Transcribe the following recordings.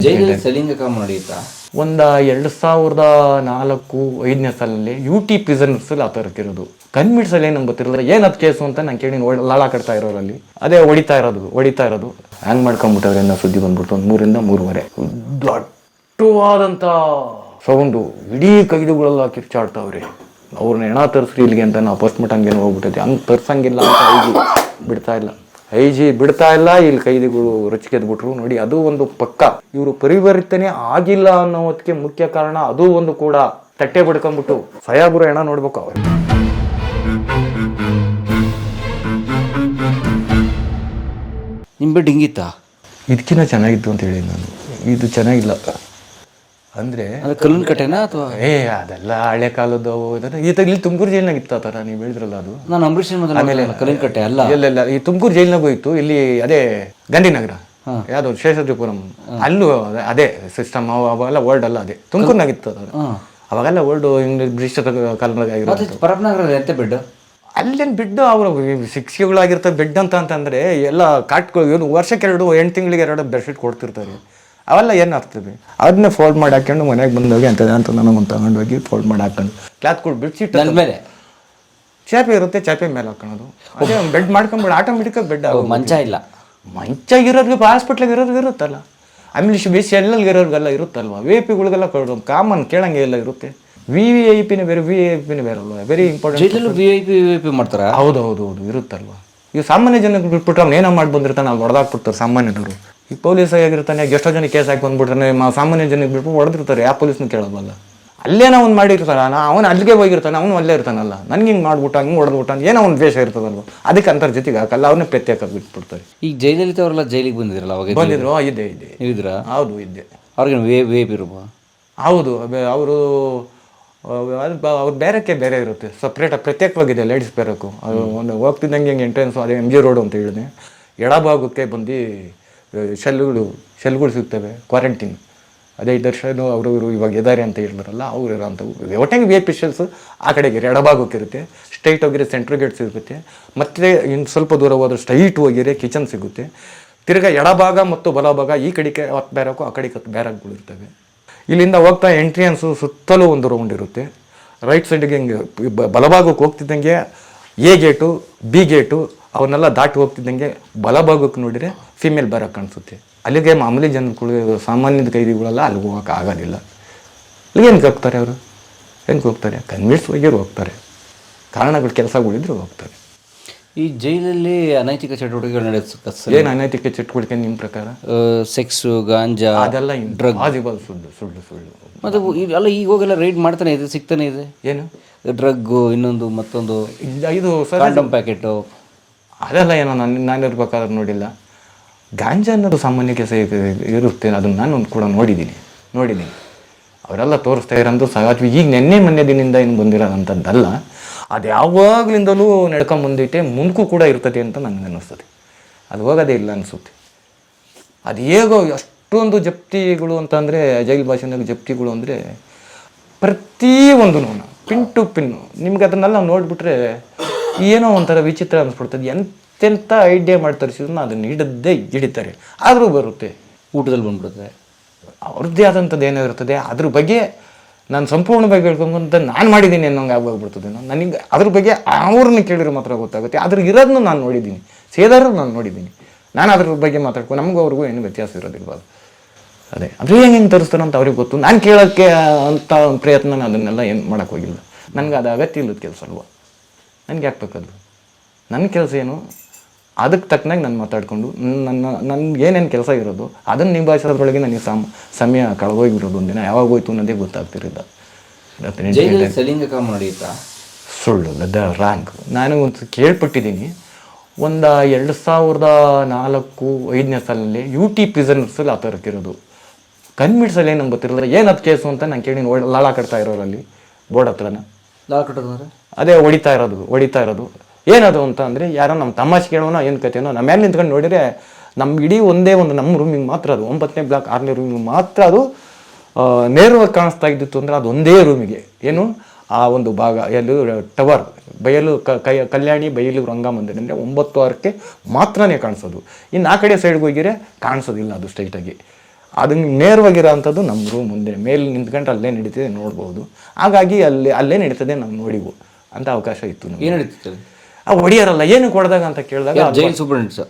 ಜೈಲಲ್ಲಿ ಸಲಿಂಗಕಾಮ ನಡೆಯುತ್ತಾ? ಒಂದು 2004-5ನೇ ಸಾಲಲ್ಲಿ UT ಪ್ರಿಸನರ್ಸ್ ಆ ಥರಕ್ಕಿರೋದು. ಕನ್ಮಿಡ್ಸಲ್ಲಿ ಏನು ನಂಗೆ ಗೊತ್ತಿರಲಿಲ್ಲ ಏನದು ಕೇಸು ಅಂತ ನಾನು ಕೇಳಿ ಲಾಳ ಕಟ್ತಾ ಇರೋರಲ್ಲಿ ಅದೇ ಹೊಡಿತಾ ಇರೋದು ಹ್ಯಾಂಗ್ ಮಾಡ್ಕೊಂಡ್ಬಿಟ್ಟವ್ರೆ ಅನ್ನೋ ಸುದ್ದಿ ಬಂದ್ಬಿಟ್ಟು ಒಂದು 3-3:30 ದಟ್ಟವಾದಂಥ ಸೌಂಡು. ಇಡೀ ಕೈದುಗಳೆಲ್ಲ ಕಿರ್ಚಾಡ್ತಾವ್ರಿ. ಅವ್ರನ್ನ ಹೆಣ ತರಿಸ್ರಿ ಇಲ್ಲಿಗೆ ಅಂತ ನಾವು ಪೋಸ್ಟ್ಮಾರ್ಟಮ್ ಹಂಗೇನು ಹೋಗ್ಬಿಟ್ಟೈತೆ. ಹಂಗೆ ತರ್ಸಂಗಿಲ್ಲ ಅಂತ ಐ ಜಿ ಬಿಡ್ತಾ ಇಲ್ಲ. ಇಲ್ಲಿ ಕೈದಿಗಳು ರೊಚ್ಚಿಗೆದ್ಬಿಟ್ರು ನೋಡಿ. ಅದು ಒಂದು ಪಕ್ಕ ಇವರು ಪರಿವರ್ತನೆ ಆಗಿಲ್ಲ ಅನ್ನೋದಕ್ಕೆ ಮುಖ್ಯ ಕಾರಣ ಅದು ಒಂದು ಕೂಡ. ತಟ್ಟೆ ಬಿಡ್ಕೊಂಡ್ಬಿಟ್ಟು ಸಾಯಾಬುರ ಹೆಣ ನೋಡ್ಬೇಕು ಅವ್ರು. ನಿಮ್ಮ ಬೆಡ್ ಹಿಂಗಿತ್ತಾ? ಇದಕ್ಕಿಂತ ಚೆನ್ನಾಗಿತ್ತು ಅಂತ ಹೇಳಿ ನಾನು. ಇದು ಚೆನ್ನಾಗಿಲ್ಲ ಅಂದ್ರೆ ಕಲ್ಲಿನ ಕಟ್ಟೆನಾ ಅಥವಾ ಅದೆಲ್ಲ ಹಳೆ ಕಾಲದ್ದು. ಇಲ್ಲಿ ತುಮಕೂರು ಜೈಲ್ನಾಗ ಇತ್ತು ಆ ಥರ ನೀವು ಹೇಳಿದ್ರಲ್ಲ ಅದು. ನಾನು ಅಂಬರೀಷ್ ಆಮೇಲೆ ಕಲ್ಲಿನ ಕಟ್ಟೆ ಅಲ್ಲ, ಇಲ್ಲ ಈ ತುಮಕೂರು ಜೈಲ್ನಾಗೂ ಇತ್ತು. ಇಲ್ಲಿ ಅದೇ ಗಾಂಧಿನಗರ ಯಾವ್ದು ಶೇಷಾದ್ರಿಪುರಂ ಅಲ್ಲೂ ಅದೇ ಸಿಸ್ಟಮ್. ಅವಾಗೆಲ್ಲ ವರ್ಲ್ಡ್ ಅಲ್ಲ ಅದೇ ತುಮಕೂರ್ನಾಗಿತ್ತು ಅದು. ಅವಾಗೆಲ್ಲ ವರ್ಲ್ಡ್ ಇಂಗ್ಲಿಷ್ ಬ್ರಿಟಿಷ್ ಕಾಲದಾಗ ಆಗಿರೋದು. ಪರಪ್ಪನಗರ ಎಂತ ಬೆಡ್ ಅಲ್ಲೇನು ಬೆಡ್ ಅವರು ಶಿಕ್ಷೆಗಳಾಗಿರ್ತವೆ. ಬೆಡ್ ಅಂತಂದ್ರೆ ಎಲ್ಲ ಕಾಟ್ಗಳು ವರ್ಷಕ್ಕೆ 8 ತಿಂಗಳಿಗೆ 2 ಬೆಡ್ಶೀಟ್ ಕೊಡ್ತಿರ್ತಾರೆ. ಅವೆಲ್ಲ ಏನು ಆಗ್ತದೆ ಅದನ್ನೇ ಫೋಲ್ಡ್ ಮಾಡಿ ಹಾಕೊಂಡು ಮನೆಗೆ ಬಂದೋಗಿ ಅಂತದೆ ಅಂತ ನನಗೊಂದು ತಗೊಂಡೋಗಿ ಫೋಲ್ಡ್ ಮಾಡಿ ಹಾಕೊಂಡು ಕ್ಲಾತ್ಗಳು ಬೆಡ್ಶೀಟ್ ಮೇಲೆ ಚಾಪೆ ಇರುತ್ತೆ, ಚಾಪೆ ಮೇಲೆ ಹಾಕೋದು. ಅದೇ ಬೆಡ್ ಮಾಡ್ಕೊಂಡ್ಬಿಡು ಆಟೋಮೆಟಿಕಾಗಿ ಬೆಡ್. ಮಂಚ ಇಲ್ಲ, ಮಂಚ ಇರೋರಿಗೆ ಹಾಸ್ಪಿಟ್ಲಿಗೆ ಇರೋರಿಗೆ ಇರುತ್ತಲ್ಲ. ಆಮೇಲೆ ಬೇಸಿ ಎಲ್ಲೆಲ್ಗೆ ಇರೋರಿಗೆಲ್ಲ ಇರುತ್ತಲ್ವ. VIP-ಗಳಿಗೆಲ್ಲ ಕಾಮನ್ ಕೇಳಂಗೆ ಎಲ್ಲ ಇರುತ್ತೆ. VVIPನೇ ಬೇರೆ VVIPನೇ ಬೇರೆ ಅಲ್ವಾ. Very important. VIP ಮಾಡ್ತಾರ. ಹೌದು ಇರುತ್ತಲ್ವ. ಈಗ ಸಾಮಾನ್ಯ ಜನಕ್ಕೆ ಬಿಟ್ಬಿಟ್ರೆ ಅವ್ನು ಏನೋ ಮಾಡಿ ಬಂದಿರ್ತಾನೆ, ಅವ್ನು ಹೊಡೆದಾಕ್ಬಿಡ್ತಾರೆ ಸಾಮಾನ್ಯದವರು. ಈಗ ಪೊಲೀಸ್ ಆಗಿರ್ತಾನೆ, ಎಷ್ಟೋ ಜನ ಕೇಸ್ ಹಾಕಿ ಬಂದ್ಬಿಟ್ರೆ ಸಾಮಾನ್ಯ ಜನಕ್ಕೆ ಬಿಟ್ಟು ಹೊಡೆದಿರ್ತಾರೆ. ಯಾವ ಪೊಲೀಸ್ನ ಕೇಳೋದಲ್ಲ. ಅಲ್ಲೇನೋ ಅವ್ನು ಮಾಡಿರ್ತಾನೆ, ಅವನು ಅಲ್ಲಿಗೆ ಹೋಗಿರ್ತಾನೆ, ಅವನು ಅಲ್ಲೇ ಇರ್ತಾನಲ್ಲ. ನನ್ಗೆ ಹಿಂಗೆ ಮಾಡ್ಬಿಟ್ಟು ಹಂಗೆ ಹೊಡೆದ್ಬಿಟ್ಟು ಏನೋ ಒಂದು ದ್ವೇಷ ಇರ್ತದಲ್ವ, ಅದಕ್ಕೆ ಅಂತರ ಜೊತೆಗೆ ಹಾಕಲ್ಲ, ಅವ್ರನ್ನ ಪ್ರತ್ಯೇಕ ಬಿಟ್ಬಿಡ್ತಾರೆ. ಈಗ ಜೈಲಲ್ಲಿ ಅವರೆಲ್ಲ ಜೈಲಿಗೆ ಬಂದಿದ್ರಲ್ಲ, ಅವಾಗ ಬಂದಿದ್ರು. ಇದೆ ಇದ್ರ ಹೌದು ಇದ್ದೆ. ಅವ್ರಿಗೆ VIP ಇರುವ ಹೌದು. ಅವರು ಅವ್ರು ಬೇರೆಕ್ಕೆ ಬೇರೆ ಇರುತ್ತೆ, ಸಪ್ರೇಟಾಗಿ ಪ್ರತ್ಯೇಕವಾಗಿದೆ. ಲೇಡೀಸ್ ಬೇರೆಕು ಅದು ಒಂದು ಹೋಗ್ತಿದ್ದಂಗೆ ಹೆಂಗೆ ಎಂಟ್ರೆನ್ಸು ಅದೇ MG ರೋಡು ಅಂತ ಹೇಳಿದೆ. ಎಡಭಾಗಕ್ಕೆ ಬಂದು ಶೆಲ್ಗಳು ಸಿಗ್ತವೆ. ಕ್ವಾರಂಟೈನ್ ಅದೇ ದರ್ಶನ ಅವರು ಇವಾಗ ಇದ್ದಾರೆ ಅಂತ ಹೇಳಿದ್ರಲ್ಲ, ಅವ್ರು ಇರೋಂಥವು ಒಟ್ಟಂಗೆ VIP ಶೆಲ್ಸ್ ಆ ಕಡೆಗೆ ಎಡಭಾಗಕ್ಕೆ ಇರುತ್ತೆ. ಸ್ಟ್ರೈಟ್ ಹೋಗಿರೋ ಸೆಂಟ್ರ್ ಗೇಟ್ ಸಿಗುತ್ತೆ. ಮತ್ತು ಇನ್ನು ಸ್ವಲ್ಪ ದೂರ ಹೋದ್ರೆ ಸ್ಟ್ರೈಟ್ ಹೋಗಿರೋ ಕಿಚನ್ ಸಿಗುತ್ತೆ. ತಿರ್ಗಾ ಎಡಭಾಗ ಮತ್ತು ಬಲಭಾಗ ಈ ಕಡೆಗೆ 10 ಬ್ಯಾರಕು, ಆ ಕಡೆಗೆ 10 ಬ್ಯಾರಕ್ಗಳು ಇರ್ತವೆ. ಇಲ್ಲಿಂದ ಹೋಗ್ತಾ ಎಂಟ್ರಿಯನ್ಸು ಸುತ್ತಲೂ ಒಂದು ರೌಂಡ್ ಇರುತ್ತೆ. ರೈಟ್ ಸೈಡ್ಗೆ ಹಿಂಗೆ ಬಲಭಾಗಕ್ಕೆ ಹೋಗ್ತಿದ್ದಂಗೆ A ಗೇಟು B ಗೇಟು ಅವನ್ನೆಲ್ಲ ದಾಟಿ ಹೋಗ್ತಿದ್ದಂಗೆ ಬಲಭಾಗಕ್ಕೆ ನೋಡಿದರೆ ಫಿಮೇಲ್ ಬ್ಯಾರಕ್ ಕಾಣಿಸುತ್ತೆ. ಅಲ್ಲಿಗೆ ಮಾಮೂಲಿ ಜನಗಳು ಸಾಮಾನ್ಯದ ಕೈದಿಗಳೆಲ್ಲ ಅಲ್ಲಿಗೆ ಹೋಗೋಕೆ ಆಗೋದಿಲ್ಲ. ಅಲ್ಲಿಗೆ ಹೆಂಗೆ ಹೋಗ್ತಾರೆ ಅವರು? ಹೆಂಗೆ ಹೋಗ್ತಾರೆ? ಕನ್ವಿನ್ಸ್ ಹೋಗ್ತಾರೆ. ಕಾರಣಗಳು ಕೆಲಸಗಳಿದ್ರು ಹೋಗ್ತಾರೆ. ಈ ಜೈಲಲ್ಲಿ ಅನೈತಿಕ ಚಟುವಟಿಕೆಗಳು ನಡೆಯುತ್ತೆ. ಏನು ಅನೈತಿಕ ಚಟುವಟಿಕೆ ನಿಮ್ಮ ಪ್ರಕಾರ? ಸೆಕ್ಸು, ಗಾಂಜಾ, ಅದೆಲ್ಲ ಡ್ರಗ್ ಸುಳ್ಳು. ಮತ್ತು ಅಲ್ಲ ಈಗ ಹೋಗೆಲ್ಲ ರೈಡ್ ಮಾಡ್ತಾನೆ ಇದೆ, ಸಿಗ್ತಾನೆ ಇದೆ. ಏನು ಡ್ರಗ್ಗು, ಇನ್ನೊಂದು ಮತ್ತೊಂದು ಇದು ಕಾಂಡಮ್ ಪ್ಯಾಕೆಟು, ಅದೆಲ್ಲ ಏನೋ ನಾನು ಇರ್ಬೇಕಾದ್ರೆ ನೋಡಿಲ್ಲ. ಗಾಂಜಾ ಅನ್ನೋದು ಸಾಮಾನ್ಯ ಕೆಲಸ ಇರುತ್ತೆ. ಅದನ್ನು ನಾನು ಕೂಡ ನೋಡಿದ್ದೀನಿ. ಅವರೆಲ್ಲ ತೋರಿಸ್ತಾ ಇರೋದು ಸಹಜ. ಈಗ ಮೊನ್ನೆ ದಿನದಿಂದ ಏನು ಬಂದಿರೋದಂಥದ್ದಲ್ಲ. ಅದು ಯಾವಾಗಲಿಂದಲೂ ನಡ್ಕೊಂಬಂದೈತೆ, ಮುಂದಕ್ಕೂ ಕೂಡ ಇರ್ತದೆ ಅಂತ ನನಗೆ ಅನ್ನಿಸ್ತದೆ. ಅದು ಹೋಗೋದೇ ಇಲ್ಲ ಅನಿಸುತ್ತೆ. ಅದು ಹೇಗೋ ಅಷ್ಟೊಂದು ಜಪ್ತಿಗಳು ಅಂತಂದರೆ, ಜೈಲು ಭಾಷೆನಾಗ ಜಪ್ತಿಗಳು ಅಂದರೆ ಪ್ರತಿಯೊಂದು ಪಿನ್ ಟು ಪಿನ್ನು ನಿಮ್ಗೆ ಅದನ್ನೆಲ್ಲ ನೋಡಿಬಿಟ್ರೆ ಏನೋ ಒಂಥರ ವಿಚಿತ್ರ ಅನಿಸ್ಬಿಡ್ತದೆ. ಎಂತೆಂಥ ಐಡಿಯಾ ಮಾಡಿ ತರಿಸಿದ್ರು ಅದನ್ನು ಹಿಡಿತಾರೆ. ಆದರೂ ಬರುತ್ತೆ. ಊಟದಲ್ಲಿ ಬಂದ್ಬಿಡುತ್ತೆ. ಅವ್ರದ್ದೇ ಆದಂಥದ್ದು ಏನೋ ಇರ್ತದೆ. ಅದ್ರ ಬಗ್ಗೆ ನಾನು ಸಂಪೂರ್ಣವಾಗಿ ಹೇಳ್ಕೊಂಬಂತ ನಾನು ಮಾಡಿದ್ದೀನಿ ಅನ್ನೋಂಗೆ ಆಗೋಗ್ಬಿಡ್ತದೆ. ನನಗೆ ಅದ್ರ ಬಗ್ಗೆ ಅವ್ರನ್ನ ಕೇಳಿದ್ರೆ ಮಾತ್ರ ಗೊತ್ತಾಗುತ್ತೆ. ಅದ್ರ ಇರೋದನ್ನು ನಾನು ನೋಡಿದ್ದೀನಿ, ಸೇದಾರು ನಾನು ನೋಡಿದ್ದೀನಿ. ನಾನು ಅದ್ರ ಬಗ್ಗೆ ಮಾತಾಡ್ಕೊಂಡು ನಮಗೂ ಅವ್ರಿಗೂ ಏನು ವ್ಯತ್ಯಾಸ ಇರೋದಿಲ್ವ. ಅದೇ ಅದು ಹೆಂಗೆ ತರಿಸ್ತಾನೆ ಅಂತ ಅವ್ರಿಗೆ ಗೊತ್ತು. ನಾನು ಕೇಳೋಕ್ಕೆ ಅಂತ ಪ್ರಯತ್ನ ಅದನ್ನೆಲ್ಲ ಏನು ಮಾಡೋಕ್ಕೆ ಹೋಗಿಲ್ಲ. ನನಗೆ ಅದು ಅಗತ್ಯ ಇಲ್ಲದ ಕೆಲಸ ಅಲ್ವ. ನನಗೆ ಯಾಕಬೇಕದು? ನನ್ನ ಕೆಲಸ ಏನು ಅದಕ್ಕೆ ತಕ್ಕನಾಗಿ ನಾನು ಮಾತಾಡಿಕೊಂಡು ನನ್ಗೆ ಏನೇನು ಕೆಲಸ ಇರೋದು ಅದನ್ನು ನಿಭಾಯಿಸೋದ್ರೊಳಗೆ ನನಗೆ ಸಮಯ ಕಳೆದೋಗಿರೋದು. ಒಂದಿನ ಯಾವಾಗ ಹೋಯ್ತು ಅನ್ನೋದೇ ಗೊತ್ತಾಗ್ತಿರಲಿಲ್ಲ. ಸಲಿಂಗಕಾಮ ನಡೆಯುತ್ತಾ? ಸುಳ್ಳು, ರಾಂಗ್. ನಾನು ಒಂದು ಕೇಳ್ಪಟ್ಟಿದ್ದೀನಿ. ಒಂದು 2004-5ನೇ ಸಾಲಲ್ಲಿ UT ಪ್ರಿಸನರ್ಸಲ್ಲಿ ಆ ಥರಕ್ಕಿರೋದು. ಕನ್ಮಿಡ್ಸಲ್ಲಿ ಏನು ನಂಗೆ ಗೊತ್ತಿರಲಿಲ್ಲ ಏನದು ಕೇಸು ಅಂತ ನಾನು ಕೇಳಿ ಲಾಳ ಕಟ್ತಾ ಇರೋರಲ್ಲಿ ಬೋರ್ಡ್ ಹತ್ರನ ಲಾಳ ಕಟ್ಟೋದ್ರೆ ಅದೇ ಹೊಡಿತಾ ಇರೋದು ಏನದು ಅಂತ ಅಂದರೆ ಯಾರೋ ನಮ್ಮ ತಮಾಷೆ ಕೇಳೋಣ ಏನು ಕಥೆನೋ. ನಮ್ಮ ಮೇಲೆ ನಿಂತ್ಕೊಂಡು ನೋಡಿದರೆ ನಮ್ಮ ಇಡೀ ಒಂದೇ ಒಂದು ನಮ್ಮ ರೂಮಿಗೆ ಮಾತ್ರ ಅದು 9ನೇ ಬ್ಲಾಕ್ 6ನೇ ರೂಮಿಗೆ ಮಾತ್ರ ಅದು ನೇರವಾಗಿ ಕಾಣಿಸ್ತಾ ಇದ್ದಿತ್ತು. ಅಂದರೆ ಅದು ಒಂದೇ ರೂಮಿಗೆ ಏನು ಆ ಒಂದು ಭಾಗ ಎಲ್ಲೂ ಟವರ್ ಬಯಲು ಕಲ್ಯಾಣಿ ಬಯಲು ರಂಗಮಂದಿರ ಅಂದರೆ 9 ವಾರಕ್ಕೆ ಮಾತ್ರನೇ ಕಾಣಿಸೋದು. ಇನ್ನು ಆ ಕಡೆ ಸೈಡ್ಗೆ ಹೋಗಿರೆ ಕಾಣಿಸೋದಿಲ್ಲ ಅದು ಸ್ಟ್ರೈಟಾಗಿ. ಅದನ್ನು ನೇರವಾಗಿರೋ ಅಂಥದ್ದು ನಮ್ಮ ರೂಮ್ ಮುಂದೆ ಮೇಲೆ ನಿಂತ್ಕೊಂಡು ಅಲ್ಲೇ ನಡೀತದೆ ನೋಡ್ಬೋದು. ಹಾಗಾಗಿ ಅಲ್ಲೇ ನಡೀತದೆ ನಾವು ನೋಡಿವು ಅಂತ ಅವಕಾಶ ಇತ್ತು ನಮ್ಗೆ. ಏನು ನಡೀತಿತ್ತು? ಆ ಹೊಡಿಯಾರಲ್ಲ ಏನಕ್ಕೆ ಹೊಡೆದಾಗ ಅಂತ ಕೇಳಿದಾಗ ಜೈಲ್ ಸೂಪರಿಂಟೆಂಡೆಂಟ್ಸ್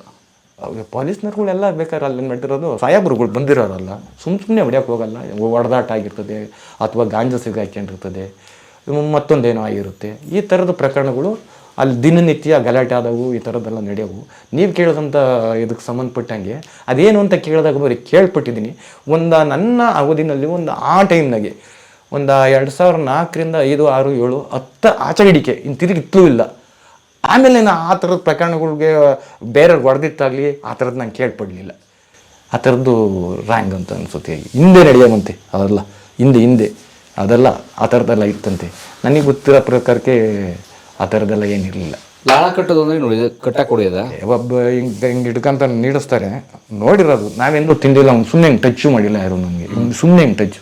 ಪೊಲೀಸ್ನವ್ರುಗಳೆಲ್ಲ ಬೇಕಾದ್ರೆ ಅಲ್ಲಿ ಮಾಡಿರೋದು ಸಾಹೇಬ್ರುಗಳು ಬಂದಿರೋರಲ್ಲ, ಸುಮ್ಮನೆ ಹೊಡಿಯೋಕೆ ಹೋಗಲ್ಲ. ಹೊಡೆದಾಟ ಆಗಿರ್ತದೆ ಅಥವಾ ಗಾಂಜಾ ಸಿಗಾಕೊಂಡಿರ್ತದೆ, ಮತ್ತೊಂದೇನೋ ಆಗಿರುತ್ತೆ. ಈ ಥರದ ಪ್ರಕರಣಗಳು ಅಲ್ಲಿ ದಿನನಿತ್ಯ ಗಲಾಟೆ ಆದವು, ಈ ಥರದ್ದೆಲ್ಲ ನಡೆಯವು. ನೀವು ಕೇಳಿದಂಥ ಇದಕ್ಕೆ ಸಂಬಂಧಪಟ್ಟಂಗೆ ಅದೇನು ಅಂತ ಕೇಳಿದಾಗ ಬರೀ ಕೇಳ್ಪಟ್ಟಿದ್ದೀನಿ. ನನ್ನ ಅವಧಿನಲ್ಲಿ ಆ ಟೈಮ್ನಾಗೆ 2004ರಿಂದ 5, 6, 7, 10 ಆಚಗಡಿಕೆ ಇನ್ನು ತಿರುಗಿ ಇತ್ತೂ ಇಲ್ಲ. ಆಮೇಲೆ ನಾನು ಆ ಥರದ ಪ್ರಕರಣಗಳಿಗೆ ಬೇರೆಯವ್ರಿಗೆ ಹೊಡೆದಿತ್ತಾಗಲಿ ಆ ಥರದ್ದು ನಾನು ಕೇಳ್ಪಡಲಿಲ್ಲ. ಆ ಥರದ್ದು ರ್ಯಾಂಗ್ ಅಂತ ಅನಿಸುತ್ತೆ. ಹಿಂದೆ ನಡೆಯೋವಂತೆ ಅದೆಲ್ಲ ಹಿಂದೆ ಅದೆಲ್ಲ ಆ ಥರದ್ದೆಲ್ಲ ಇತ್ತಂತೆ. ನನಗೆ ಗೊತ್ತಿರೋ ಪ್ರಕಾರಕ್ಕೆ ಆ ಥರದ್ದೆಲ್ಲ ಏನಿರಲಿಲ್ಲ. ಲಾಳ ಕಟ್ಟೋದು ಅಂದರೆ ನೋಡಿ ಕಟ್ಟಕ್ಕೆ ಹೊಡೆಯೋದ ಒಬ್ಬ ಹಿಂಗೆ ಹಿಡ್ಕೊಂತ ನೀಡಿಸ್ತಾರೆ ನೋಡಿರೋದು. ನಾವೆಂದೂ ತಿಂದಿಲ್ಲ, ಅವ್ನು ಸುಮ್ಮನೆ ಹಿಂಗೆ ಟಚ್ಚು ಮಾಡಿಲ್ಲ ಯಾರು ನಮಗೆ. ಸುಮ್ಮನೆ ಹಿಂಗೆ ಟಚ್ಚು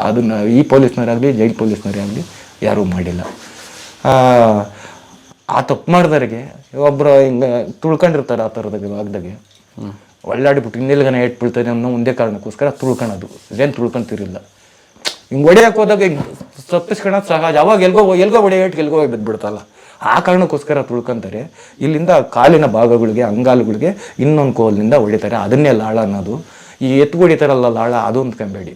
ಅದನ್ನು ಈ ಪೊಲೀಸ್ನವರಾಗಲಿ ಜೈಲ್ ಪೊಲೀಸ್ನವರೇ ಆಗಲಿ ಯಾರೂ ಮಾಡಿಲ್ಲ. ಆ ತಪ್ಪು ಮಾಡಿದವರಿಗೆ ಒಬ್ಬರು ಹಿಂಗೆ ತುಳ್ಕೊಂಡಿರ್ತಾರೆ ಆ ಥರದ ಆಗದಾಗೆ ಒಳ್ಳಾಡಿಬಿಟ್ಟು ಇನ್ನೆಲ್ಗನ ಏಟ್ ಬೀಳ್ತಾರೆ ಅನ್ನೋ ಒಂದೇ ಕಾರಣಕ್ಕೋಸ್ಕರ ತುಳ್ಕೊಳೋದು. ಇದೇನು ತುಳ್ಕೊಂತಿರಿಲ್ಲ. ಹಿಂಗೆ ಹೊಡೆಯಕ್ಕೆ ಹೋದಾಗ ಹಿಂಗೆ ತಪ್ಪಿಸ್ಕೊಳೋದು ಸಹಜ. ಅವಾಗ ಎಲ್ಗೋ ಹೊಡೆಯ ಏಟ್ಗೆ ಎಲ್ಗೋ ಬಿದ್ದುಬಿಡ್ತಲ್ಲ, ಆ ಕಾರಣಕ್ಕೋಸ್ಕರ ತುಳ್ಕೊಂತಾರೆ. ಇಲ್ಲಿಂದ ಕಾಲಿನ ಭಾಗಗಳಿಗೆ ಅಂಗಾಲುಗಳಿಗೆ ಇನ್ನೊಂದು ಕೋಲಿನಿಂದ ಹೊಡಿತಾರೆ. ಅದನ್ನೇ ಲಾಳ ಅನ್ನೋದು. ಈ ಎತ್ತು ಹೊಡಿತಾರಲ್ಲ ಲಾಳ, ಅದು ಅಂದ್ಕೊಂಬೇಡಿ,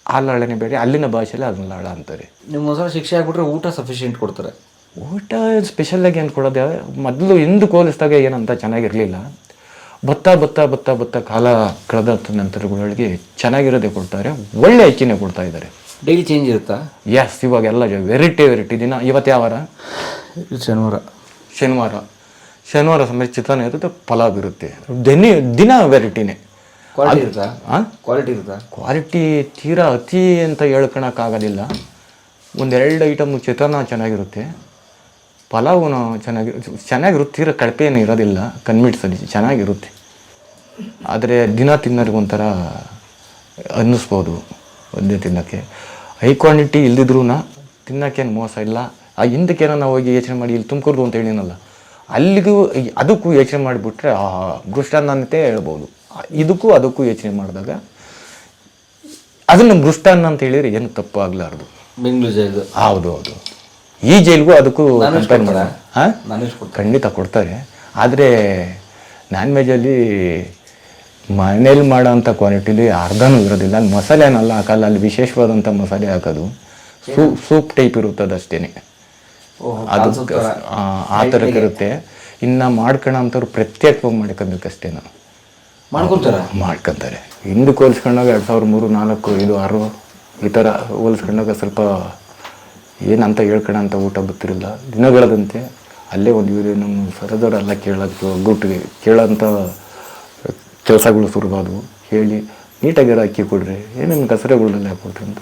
ಆ ಲಾಳನೇ ಬೇರೆ. ಅಲ್ಲಿನ ಭಾಷೆಯಲ್ಲಿ ಅದನ್ನ ಲಾಳ ಅಂತಾರೆ. ನಿಮ್ಮ ಒಂದ್ಸಲ ಶಿಕ್ಷೆ ಆಗ್ಬಿಟ್ರೆ ಊಟ ಸಫಿಷಿಯೆಂಟ್ ಕೊಡ್ತಾರೆ. ಊಟ ಸ್ಪೆಷಲಾಗಿ ಏನು ಕೊಡೋದೆ, ಮೊದಲು ಹಿಂದೆ ಹೋಲಿಸಿದಾಗ ಏನಂತ ಚೆನ್ನಾಗಿರಲಿಲ್ಲ. ಭತ್ತ ಕಾಲ ಕಳೆದ ನಂತರಗಳಿಗೆ ಚೆನ್ನಾಗಿರೋದೇ ಕೊಡ್ತಾರೆ, ಒಳ್ಳೆ ಅಕ್ಕಿನೇ ಕೊಡ್ತಾ ಇದ್ದಾರೆ. ಡೈಲಿ ಚೇಂಜ್ ಇರುತ್ತಾ? ಎಸ್, ಇವಾಗೆಲ್ಲ ವೆರೈಟಿ ದಿನ. ಇವತ್ತು ಯಾವ ವಾರ? ಶನಿವಾರ ಸಮೇತ ಚಿತ್ರಾನ್ನ ಇರುತ್ತೆ, ಪಲಾವ್ ಇರುತ್ತೆ. ದಿನ ವೆರೈಟಿನೇ. ಕ್ವಾಲಿಟಿ ತೀರಾ ಅತಿ ಅಂತ ಹೇಳ್ಕೊಳಕ್ಕಾಗೋದಿಲ್ಲ. 1-2 ಐಟಮ್ ಚಿತ್ರಾನ್ನ ಚೆನ್ನಾಗಿರುತ್ತೆ, ಪಲಾವು ಚೆನ್ನಾಗಿರುತ್ತೆ. ತೀರಾ ಕಳಪೆ ಏನು ಇರೋದಿಲ್ಲ, ಕನ್ಮಿಟ್ಸಲ್ಲಿ ಚೆನ್ನಾಗಿರುತ್ತೆ. ಆದರೆ ದಿನ ತಿನ್ನೋರಿಗೊಂಥರ ಅನ್ನಿಸ್ಬೋದು ಒಂದೇ ತಿನ್ನೋಕ್ಕೆ. ಹೈ ಕ್ವಾಂಟಿಟಿ ಇಲ್ದಿದ್ರೂ ತಿನ್ನೋಕ್ಕೇನು ಮೋಸ ಇಲ್ಲ. ಆ ಹಿಂದಕ್ಕೇನೋ ನಾವು ಹೋಗಿ ಯೋಚನೆ ಮಾಡಿ ಇಲ್ಲಿ ತುಮಕೂರ್ದು ಅಂತ ಹೇಳಿನಲ್ಲ, ಅಲ್ಲಿಗೂ ಅದಕ್ಕೂ ಯೋಚನೆ ಮಾಡಿಬಿಟ್ರೆ ಮೃಷ್ಟಾನ್ನ ಅಂತೇ ಹೇಳ್ಬೋದು. ಅದಕ್ಕೂ ಯೋಚನೆ ಮಾಡಿದಾಗ ಅದನ್ನು ಮೃಷ್ಟಾನ್ನ ಅಂತ ಹೇಳಿದ್ರೆ ಏನು ತಪ್ಪು ಆಗಲಾರ್ದು. ಬೆಂಗಳೂರು ಜೈಲು. ಹೌದು. ಈ ಜೈಲ್ಗೂ ಅದಕ್ಕೂ ಕಂಪೇರ್ ಮಾಡ ಖಂಡಿತ ಕೊಡ್ತಾರೆ. ಆದರೆ ನಾನ್ ವೆಜ್ಜಲ್ಲಿ ಮನೇಲಿ ಮಾಡೋ ಅಂಥ ಕ್ವಾಲಿಟಿಲಿ ಅರ್ಧನೂ ಇರೋದಿಲ್ಲ. ಅಲ್ಲಿ ಮಸಾಲೆನೆಲ್ಲ ಹಾಕಲ್ಲ, ಅಲ್ಲಿ ವಿಶೇಷವಾದಂಥ ಮಸಾಲೆ ಹಾಕೋದು. ಸೂಪ್ ಟೈಪ್ ಇರುತ್ತದೆ ಅಷ್ಟೇ, ಅದು ಆ ಥರಕ್ಕೆ ಇರುತ್ತೆ. ಇನ್ನು ಮಾಡ್ಕೊಳ್ಳೋಂಥವ್ರು ಪ್ರತ್ಯೇಕವಾಗಿ ಮಾಡ್ಕೊಬೇಕಷ್ಟೇ. ಮಾಡ್ಕೊತಾರೆ. ಹಿಂದಕ್ಕೆ ಹೋಲಿಸ್ಕೊಂಡಾಗ 2003, 4, 5, 6 ಈ ಥರ ಹೋಲಿಸ್ಕೊಂಡಾಗ ಸ್ವಲ್ಪ ಏನಂತ ಹೇಳ್ಕೊಳ್ಳೋಂಥ ಊಟ ಗೊತ್ತಿರಲಿಲ್ಲ. ದಿನಗಳದಂತೆ ಅಲ್ಲೇ ಒಂದು ನಮ್ಮ ಸರದವರೆಲ್ಲ ಗುಟ್ಟಿಗೆ ಕೇಳೋಂಥ ಕೆಲಸಗಳು ಶುರುವಾದವು. ಹೇಳಿ ನೀಟಾಗಿರೋ ಅಕ್ಕಿ ಕೊಡ್ರಿ, ಏನೇನು ಕಸರೆಗಳನ್ನೆಲ್ಲ ಕೊಡ್ರಿ ಅಂತ.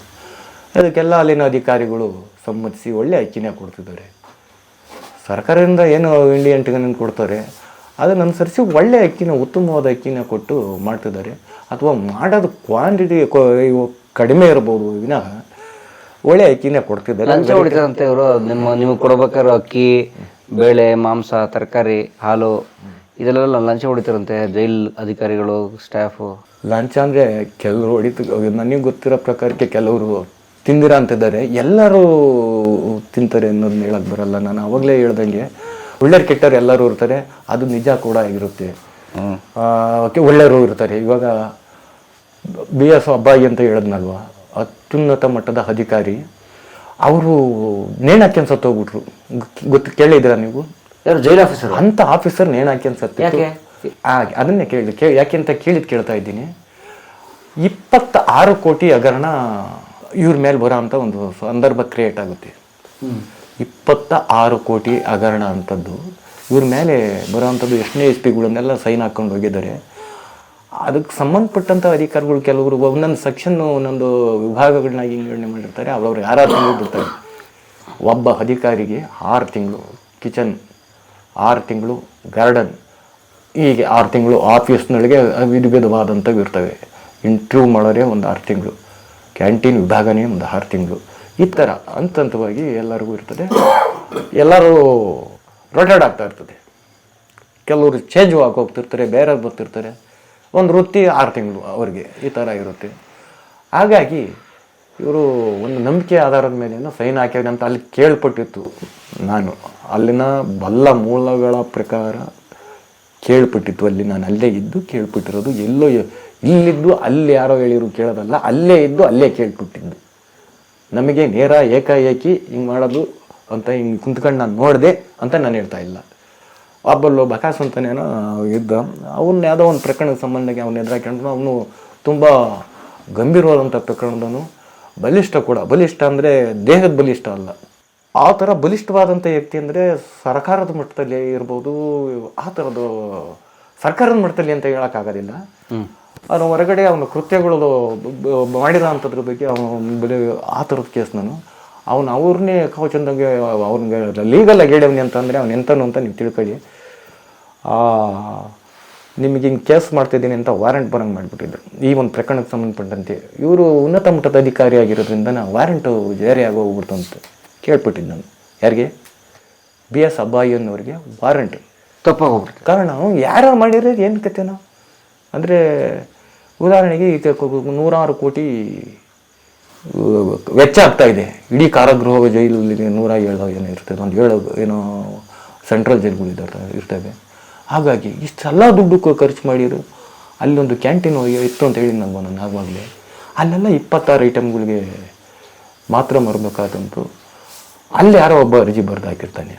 ಅದಕ್ಕೆಲ್ಲ ಅಲ್ಲಿನ ಅಧಿಕಾರಿಗಳು ಸಮ್ಮತಿಸಿ ಒಳ್ಳೆ ಅಕ್ಕಿನೇ ಕೊಡ್ತಿದ್ದಾರೆ. ಸರ್ಕಾರದಿಂದ ಏನು ಇಂಡಿಯನ್ ಟಿಗನ್ ಕೊಡ್ತಾರೆ ಅದನ್ನು ಅನುಸರಿಸಿ ಒಳ್ಳೆ ಅಕ್ಕಿನ, ಉತ್ತಮವಾದ ಅಕ್ಕಿನ ಕೊಟ್ಟು ಮಾಡ್ತಿದ್ದಾರೆ. ಅಥವಾ ಮಾಡೋದು ಕ್ವಾಂಟಿಟಿ ಕಡಿಮೆ ಇರ್ಬೋದು ವಿನಃ ಒಳ್ಳೆ ಅಕ್ಕಿನೇ ಕೊಡ್ತಿದ್ದಾರೆ. ಲಂಚ ಹೊಡಿತಾರಂತೆ ಇವರು. ನಿಮಗೆ ಕೊಡ್ಬೇಕಾದ್ರೆ ಅಕ್ಕಿ, ಬೇಳೆ, ಮಾಂಸ, ತರಕಾರಿ, ಹಾಲು ಇದೆಲ್ಲ ಲಂಚ ಹೊಡಿತಾರಂತೆ ಜೈಲ್ ಅಧಿಕಾರಿಗಳು, ಸ್ಟಾಫು. ಲಂಚ ಅಂದರೆ ಕೆಲವರು ನನಗೆ ಗೊತ್ತಿರೋ ಪ್ರಕಾರಕ್ಕೆ ಕೆಲವರು ತಿಂದಿರ ಅಂತಿದ್ದಾರೆ. ಎಲ್ಲರೂ ತಿಂತಾರೆ ಅನ್ನೋದನ್ನ ಹೇಳಕ್ಕೆ ಬರಲ್ಲ. ನಾನು ಅವಾಗಲೇ ಹೇಳ್ದಂಗೆ ಒಳ್ಳೆಯರು ಕೆಟ್ಟರು ಎಲ್ಲರೂ ಇರ್ತಾರೆ, ಅದು ನಿಜ ಕೂಡ ಆಗಿರುತ್ತೆ. ಒಳ್ಳೆಯವರು ಇರ್ತಾರೆ. ಇವಾಗ BS ಅಬ್ಬಾಯಿ ಅಂತ ಹೇಳಿದ್ನಲ್ವ, ಅತ್ಯುನ್ನತ ಮಟ್ಟದ ಅಧಿಕಾರಿ, ಅವರು ನೇಣಾಕಿ ಅನ್ಸತ್ತು ಹೋಗ್ಬಿಟ್ರು. ಕೇಳಿದ್ದೀರಾ ನೀವು? ಯಾರು? Jail officer. ಅಂತ ಆಫೀಸರ್ ನೇಣಾಕಿ ಅನ್ಸತ್ತೆ. ಅದನ್ನೇ ಯಾಕೆ ಅಂತ ಕೇಳ್ತಾ ಇದ್ದೀನಿ. 26 ಕೋಟಿ ಹಗರಣ ಇವ್ರ ಮೇಲೆ ಬರೋ ಅಂಥ ಒಂದು ಸಂದರ್ಭ ಕ್ರಿಯೇಟ್ ಆಗುತ್ತೆ. 26 ಕೋಟಿ ಹಗರಣ ಅಂಥದ್ದು ಇವ್ರ ಮೇಲೆ ಬರೋ ಅಂಥದ್ದು. ಎಷ್ಟನೇ SP-ಗಳನ್ನೆಲ್ಲ ಸೈನ್ ಹಾಕ್ಕೊಂಡು ಹೋಗಿದ್ದಾರೆ. ಅದಕ್ಕೆ ಸಂಬಂಧಪಟ್ಟಂಥ ಅಧಿಕಾರಿಗಳು ಕೆಲವರು ಒಂದೊಂದು ಸೆಕ್ಷನ್, ಒಂದೊಂದು ವಿಭಾಗಗಳನ್ನಾಗಿ ವಿಂಗಡಣೆ ಮಾಡಿರ್ತಾರೆ. ಅವ್ರವ್ರು ಯಾರು ತಿಂಗಳು ಬಿಡ್ತಾರೆ. ಒಬ್ಬ ಅಧಿಕಾರಿಗೆ 6 ತಿಂಗಳು ಕಿಚನ್, 6 ತಿಂಗಳು ಗಾರ್ಡನ್, ಹೀಗೆ 6 ತಿಂಗಳು ಆಫೀಸ್ನೊಳಗೆ ವಿಧವಾದಂಥವು ಇರ್ತವೆ. ಇಂಟರ್ವ್ಯೂ ಮಾಡೋರೆ ಒಂದು 6 ತಿಂಗಳು, ಕ್ಯಾಂಟೀನ್ ವಿಭಾಗನೇ ಒಂದು 6 ತಿಂಗಳು. ಈ ಥರ ಹಂತವಾಗಿ ಎಲ್ಲರಿಗೂ ಇರ್ತದೆ. ಎಲ್ಲರೂ ರೊಟೇಟ್ ಆಗ್ತಾ ಇರ್ತದೆ. ಕೆಲವರು ಚೇಂಜ್ ಹೋಗ್ತಿರ್ತಾರೆ, ಬೇರೆಯವ್ರು ಬರ್ತಿರ್ತಾರೆ. ಒಂದು ವೃತ್ತಿ 6 ತಿಂಗಳು ಅವ್ರಿಗೆ, ಈ ಥರ ಇರುತ್ತೆ. ಹಾಗಾಗಿ ಇವರು ಒಂದು ನಂಬಿಕೆ ಆಧಾರದ ಮೇಲೆ ಸೈನ್ ಹಾಕಿದ್ರೆ ಅಂತ ಅಲ್ಲಿ ಕೇಳ್ಪಟ್ಟಿತ್ತು. ನಾನು ಅಲ್ಲಿನ ಬಲ್ಲ ಮೂಲಗಳ ಪ್ರಕಾರ ಕೇಳ್ಪಟ್ಟಿತ್ತು. ಅಲ್ಲಿ ನಾನು ಅಲ್ಲೇ ಇದ್ದು ಕೇಳ್ಪಟ್ಟಿರೋದು, ಎಲ್ಲೋ ಇಲ್ಲಿದ್ದು ಅಲ್ಲಿ ಯಾರೋ ಹೇಳಿರು ಕೇಳೋದಲ್ಲ, ಅಲ್ಲೇ ಇದ್ದು ಅಲ್ಲೇ ಕೇಳ್ಪಟ್ಟಿದ್ದು. ನಮಗೆ ನೇರ ಏಕಾಏಕಿ ಹಿಂಗೆ ಮಾಡೋದು ಅಂತ ಹಿಂಗೆ ಕುಂತ್ಕೊಂಡು ನಾನು ನೋಡಿದೆ ಅಂತ ನಾನು ಹೇಳ್ತಾ ಇಲ್ಲ. ಒಬ್ಬಲ್ಲು ಬಕಾಸ್ ಅಂತನೇನೋ ಇದ್ದ, ಅವನ್ನ ಯಾವುದೋ ಒಂದು ಪ್ರಕರಣಕ್ಕೆ ಸಂಬಂಧಕ್ಕೆ ಅವನ್ನ ಎದುರಾಕೊಂಡು ಅವನು ತುಂಬ ಗಂಭೀರವಾದಂಥ ಪ್ರಕರಣದವನು, ಬಲಿಷ್ಠ ಕೂಡ. ಬಲಿಷ್ಠ ಅಂದರೆ ದೇಹದ ಬಲಿಷ್ಠ ಅಲ್ಲ, ಆ ಥರ ಬಲಿಷ್ಠವಾದಂಥ ವ್ಯಕ್ತಿ ಅಂದರೆ ಸರ್ಕಾರದ ಮಟ್ಟದಲ್ಲಿ ಇರ್ಬೋದು, ಆ ಥರದ್ದು ಸರ್ಕಾರದ ಮಟ್ಟದಲ್ಲಿ ಅಂತ ಹೇಳೋಕ್ಕಾಗೋದಿಲ್ಲ. ಅವನು ಹೊರಗಡೆ ಅವನ ಕೃತ್ಯಗಳು ಮಾಡಿರೋ ಅಂಥದ್ರ ಬಗ್ಗೆ ಅವನು ಆ ಥರದ ಕೇಸ್ ನಾನು ಅವ್ರನ್ನೇ ಕವಚಂದಂಗೆ ಅವ್ನಿಗೆ ಲೀಗಲ್ ಆಗಿ ಹೇಳಿವ್ನಿ ಅಂತಂದರೆ ಅವ್ನು ಎಂತನು ಅಂತ ನೀವು ತಿಳ್ಕೊಳ್ಳಿ. ನಿಮಗೆ ಹಿಂಗೆ ಕೇಸ್ ಮಾಡ್ತಿದ್ದೀನಿ ಅಂತ ವಾರೆಂಟ್ ಬರೋಂಗೆ ಮಾಡಿಬಿಟ್ಟಿದ್ರು ಈ ಒಂದು ಪ್ರಕರಣಕ್ಕೆ ಸಂಬಂಧಪಟ್ಟಂತೆ. ಇವರು ಉನ್ನತ ಮಟ್ಟದ ಅಧಿಕಾರಿ ಆಗಿರೋದ್ರಿಂದ ವಾರೆಂಟು ಜಾರಿಯಾಗಿ ಹೋಗ್ಬಿಡ್ತು ಅಂತ ಕೇಳ್ಬಿಟ್ಟಿದ್ದು ನಾನು. ಯಾರಿಗೆ? BS ಅಬ್ಬಾಯಿಯನ್ನವ್ರಿಗೆ ವಾರೆಂಟ್ ತಪ್ಪಾಗೋಗ್ಬಿಡ್ತು. ಕಾರಣ ಯಾರು ಮಾಡಿರೋದು ಏನು ಕತೆನೋ ಅಂದರೆ, ಉದಾಹರಣೆಗೆ ಈಗ 100 ಕೋಟಿ ವೆಚ್ಚ ಆಗ್ತಾ ಇದೆ. ಇಡೀ ಕಾರಾಗೃಹ ಜೈಲಲ್ಲಿ 107 ಏನೋ ಇರ್ತದೆ, ಒಂದು 7 ಏನೋ ಸೆಂಟ್ರಲ್ ಜೈಲ್ಗಳು ಇರ್ತವೆ. ಹಾಗಾಗಿ ಇಷ್ಟೆಲ್ಲ ದುಡ್ಡು ಖರ್ಚು ಮಾಡಿರು. ಅಲ್ಲೊಂದು ಕ್ಯಾಂಟೀನ್ ಇತ್ತು ಅಂತ ಹೇಳಿ ನಾನು ಆಗುವಾಗಲೇ ಅಲ್ಲೆಲ್ಲ 26 ಐಟಮ್ಗಳಿಗೆ ಮಾತ್ರ ಮರಬೇಕಾದಂತು. ಅಲ್ಲಿ ಯಾರೋ ಒಬ್ಬ ಅರ್ಜಿ ಬರೆದು ಹಾಕಿರ್ತಾನೆ,